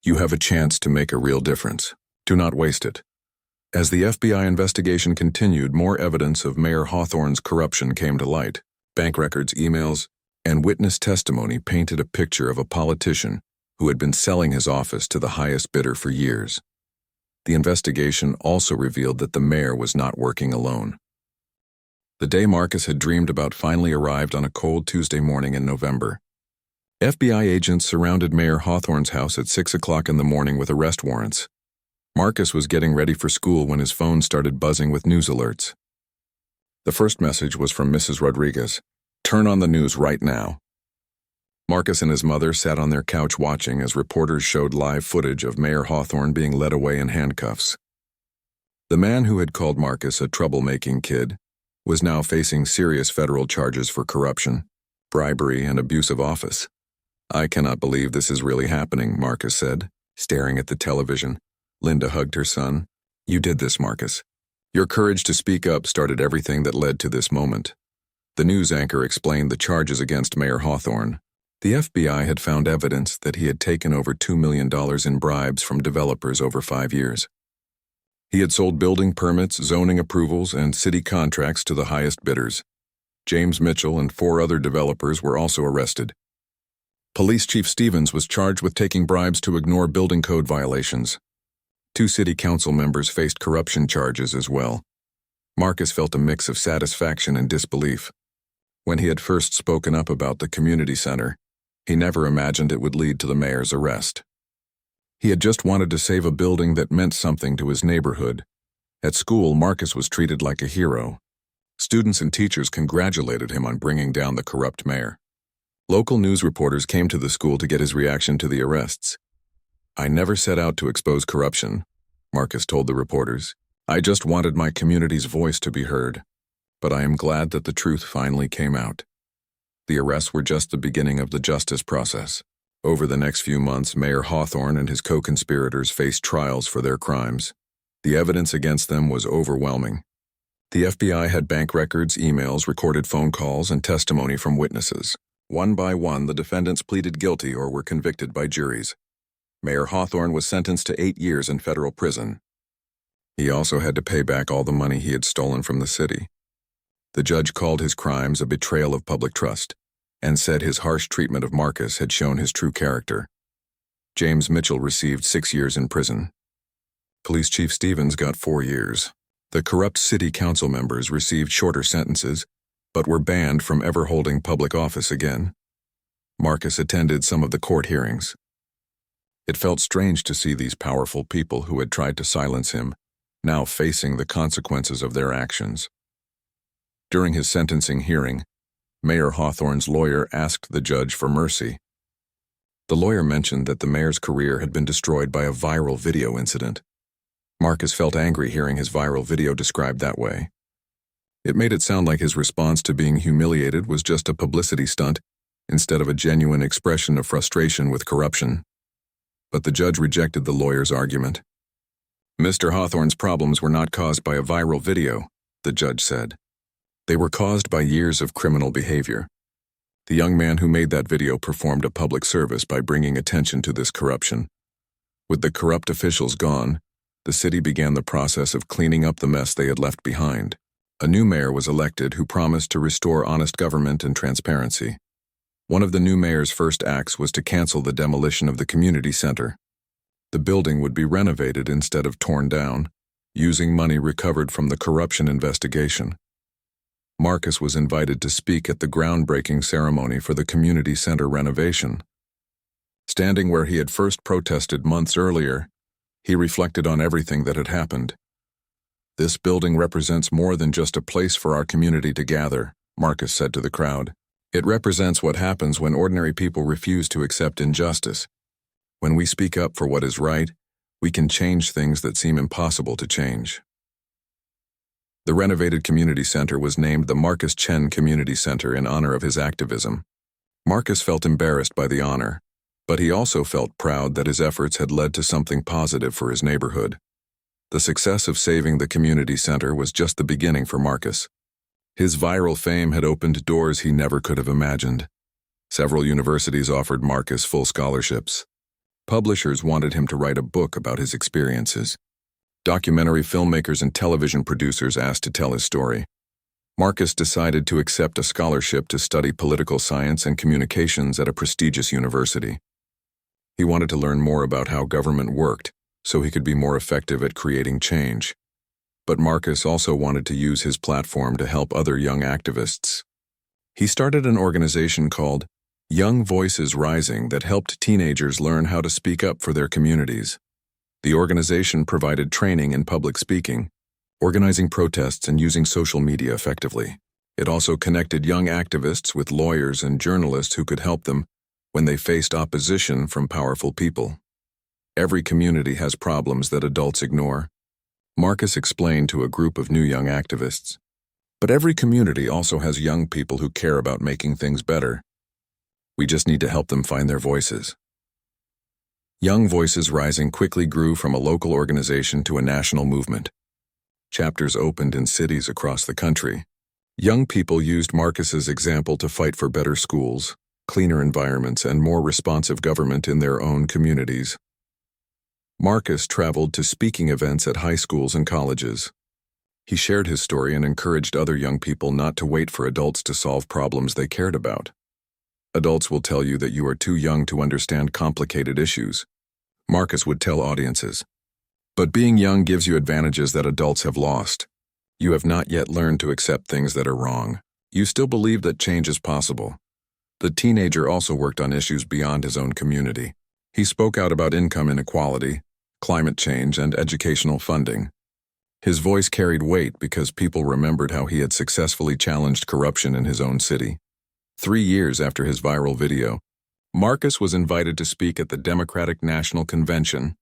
S1: You have a chance to make a real difference. Do not waste it." As the FBI investigation continued, more evidence of Mayor Hawthorne's corruption came to light. Bank records, emails, and witness testimony painted a picture of a politician who had been selling his office to the highest bidder for years. The investigation also revealed that the mayor was not working alone. The day Marcus had dreamed about finally arrived on a cold Tuesday morning in November. FBI agents surrounded Mayor Hawthorne's house at 6 o'clock in the morning with arrest warrants. Marcus was getting ready for school when his phone started buzzing with news alerts. The first message was from Mrs. Rodriguez. "Turn on the news right now." Marcus and his mother sat on their couch watching as reporters showed live footage of Mayor Hawthorne being led away in handcuffs. The man who had called Marcus a troublemaking kid was now facing serious federal charges for corruption, bribery, and abuse of office. "I cannot believe this is really happening," Marcus said, staring at the television. Linda hugged her son. "You did this, Marcus. Your courage to speak up started everything that led to this moment." The news anchor explained the charges against Mayor Hawthorne. The FBI had found evidence that he had taken over $2 million in bribes from developers over 5 years. He had sold building permits, zoning approvals, and city contracts to the highest bidders. James Mitchell and 4 other developers were also arrested. Police Chief Stevens was charged with taking bribes to ignore building code violations. 2 city council members faced corruption charges as well. Marcus felt a mix of satisfaction and disbelief. When he had first spoken up about the community center, he never imagined it would lead to the mayor's arrest. He had just wanted to save a building that meant something to his neighborhood. At school, Marcus was treated like a hero. Students and teachers congratulated him on bringing down the corrupt mayor. Local news reporters came to the school to get his reaction to the arrests. "I never set out to expose corruption," Marcus told the reporters. "I just wanted my community's voice to be heard. But I am glad that the truth finally came out." The arrests were just the beginning of the justice process. Over the next few months, Mayor Hawthorne and his co-conspirators faced trials for their crimes. The evidence against them was overwhelming. The FBI had bank records, emails, recorded phone calls, and testimony from witnesses. One by one, the defendants pleaded guilty or were convicted by juries. Mayor Hawthorne was sentenced to 8 years in federal prison. He also had to pay back all the money he had stolen from the city. The judge called his crimes a betrayal of public trust and said his harsh treatment of Marcus had shown his true character. James Mitchell received 6 years in prison. Police Chief Stevens got 4 years. The corrupt city council members received shorter sentences, but were banned from ever holding public office again. Marcus attended some of the court hearings. It felt strange to see these powerful people who had tried to silence him, now facing the consequences of their actions. During his sentencing hearing, Mayor Hawthorne's lawyer asked the judge for mercy. The lawyer mentioned that the mayor's career had been destroyed by a viral video incident. Marcus felt angry hearing his viral video described that way. It made it sound like his response to being humiliated was just a publicity stunt instead of a genuine expression of frustration with corruption. But the judge rejected the lawyer's argument. Mr. Hawthorne's problems were not caused by a viral video, the judge said. They were caused by years of criminal behavior. The young man who made that video performed a public service by bringing attention to this corruption. With the corrupt officials gone, the city began the process of cleaning up the mess they had left behind. A new mayor was elected who promised to restore honest government and transparency. One of the new mayor's first acts was to cancel the demolition of the community center. The building would be renovated instead of torn down, using money recovered from the corruption investigation. Marcus was invited to speak at the groundbreaking ceremony for the community center renovation. Standing where he had first protested months earlier, he reflected on everything that had happened. "This building represents more than just a place for our community to gather," Marcus said to the crowd. "It represents what happens when ordinary people refuse to accept injustice. When we speak up for what is right, we can change things that seem impossible to change." The renovated community center was named the Marcus Chen Community Center in honor of his activism. Marcus felt embarrassed by the honor, but he also felt proud that his efforts had led to something positive for his neighborhood. The success of saving the community center was just the beginning for Marcus. His viral fame had opened doors he never could have imagined. Several universities offered Marcus full scholarships. Publishers wanted him to write a book about his experiences. Documentary filmmakers and television producers asked to tell his story. Marcus decided to accept a scholarship to study political science and communications at a prestigious university. He wanted to learn more about how government worked, so he could be more effective at creating change. But Marcus also wanted to use his platform to help other young activists. He started an organization called Young Voices Rising that helped teenagers learn how to speak up for their communities. The organization provided training in public speaking, organizing protests, and using social media effectively. It also connected young activists with lawyers and journalists who could help them when they faced opposition from powerful people. Every community has problems that adults ignore, Marcus explained to a group of new young activists. But every community also has young people who care about making things better. We just need to help them find their voices. Young Voices Rising quickly grew from a local organization to a national movement. Chapters opened in cities across the country. Young people used Marcus's example to fight for better schools, cleaner environments, and more responsive government in their own communities. Marcus traveled to speaking events at high schools and colleges. He shared his story and encouraged other young people not to wait for adults to solve problems they cared about. Adults will tell you that you are too young to understand complicated issues, Marcus would tell audiences. But being young gives you advantages that adults have lost. You have not yet learned to accept things that are wrong. You still believe that change is possible. The teenager also worked on issues beyond his own community. He spoke out about income inequality, climate change, and educational funding. His voice carried weight because people remembered how he had successfully challenged corruption in his own city. 3 years after his viral video, Marcus was invited to speak at the Democratic National Convention,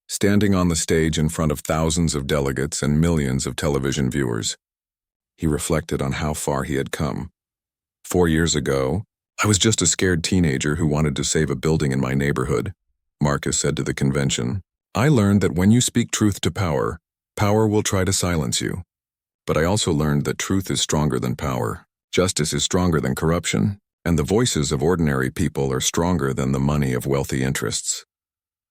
S1: standing on the stage in front of thousands of delegates and millions of television viewers. He reflected on how far he had come. 4 years ago, I was just a scared teenager who wanted to save a building in my neighborhood, Marcus said to the convention. I learned that when you speak truth to power, power will try to silence you. But I also learned that truth is stronger than power. Justice is stronger than corruption, and the voices of ordinary people are stronger than the money of wealthy interests.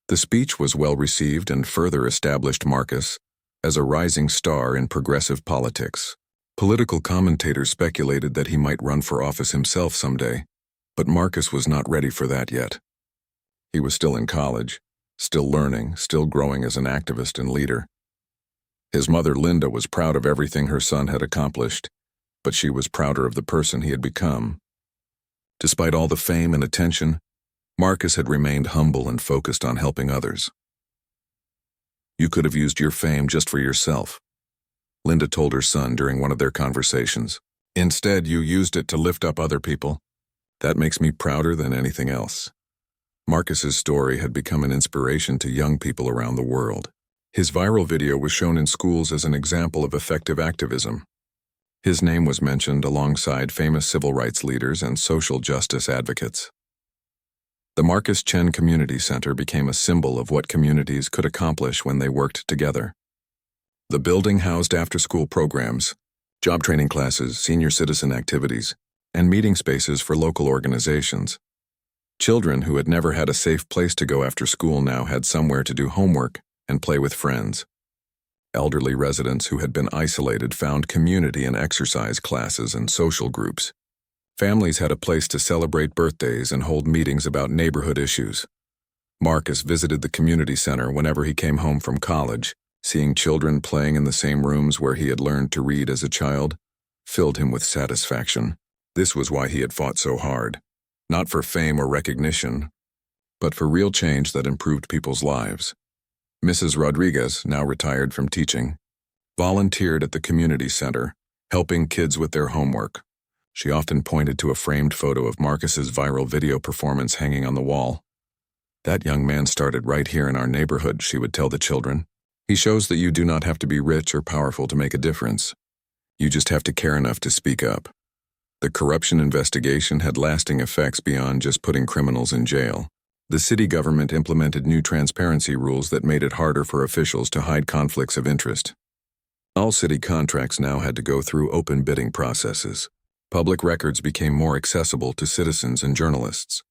S1: The speech was well received and further established Marcus as a rising star in progressive politics. Political commentators speculated that he might run for office himself someday, but Marcus was not ready for that yet. He was still in college, still learning, still growing as an activist and leader. His mother, Linda, was proud of everything her son had accomplished, but she was prouder of the person he had become. Despite all the fame and attention, Marcus had remained humble and focused on helping others. "You could have used your fame just for yourself," Linda told her son during one of their conversations. "Instead, you used it to lift up other people. That makes me prouder than anything else." Marcus's story had become an inspiration to young people around the world. His viral video was shown in schools as an example of effective activism. His name was mentioned alongside famous civil rights leaders and social justice advocates. The Marcus Chen Community Center became a symbol of what communities could accomplish when they worked together. The building housed after-school programs, job training classes, senior citizen activities, and meeting spaces for local organizations. Children who had never had a safe place to go after school now had somewhere to do homework and play with friends. Elderly residents who had been isolated found community in exercise classes and social groups. Families had a place to celebrate birthdays and hold meetings about neighborhood issues. Marcus visited the community center whenever he came home from college. Seeing children playing in the same rooms where he had learned to read as a child filled him with satisfaction. This was why he had fought so hard, not for fame or recognition, but for real change that improved people's lives. Mrs. Rodriguez, now retired from teaching, volunteered at the community center, helping kids with their homework. She often pointed to a framed photo of Marcus's viral video performance hanging on the wall. "That young man started right here in our neighborhood," she would tell the children. "He shows that you do not have to be rich or powerful to make a difference. You just have to care enough to speak up." The corruption investigation had lasting effects beyond just putting criminals in jail. The city government implemented new transparency rules that made it harder for officials to hide conflicts of interest. All city contracts now had to go through open bidding processes. Public records became more accessible to citizens and journalists.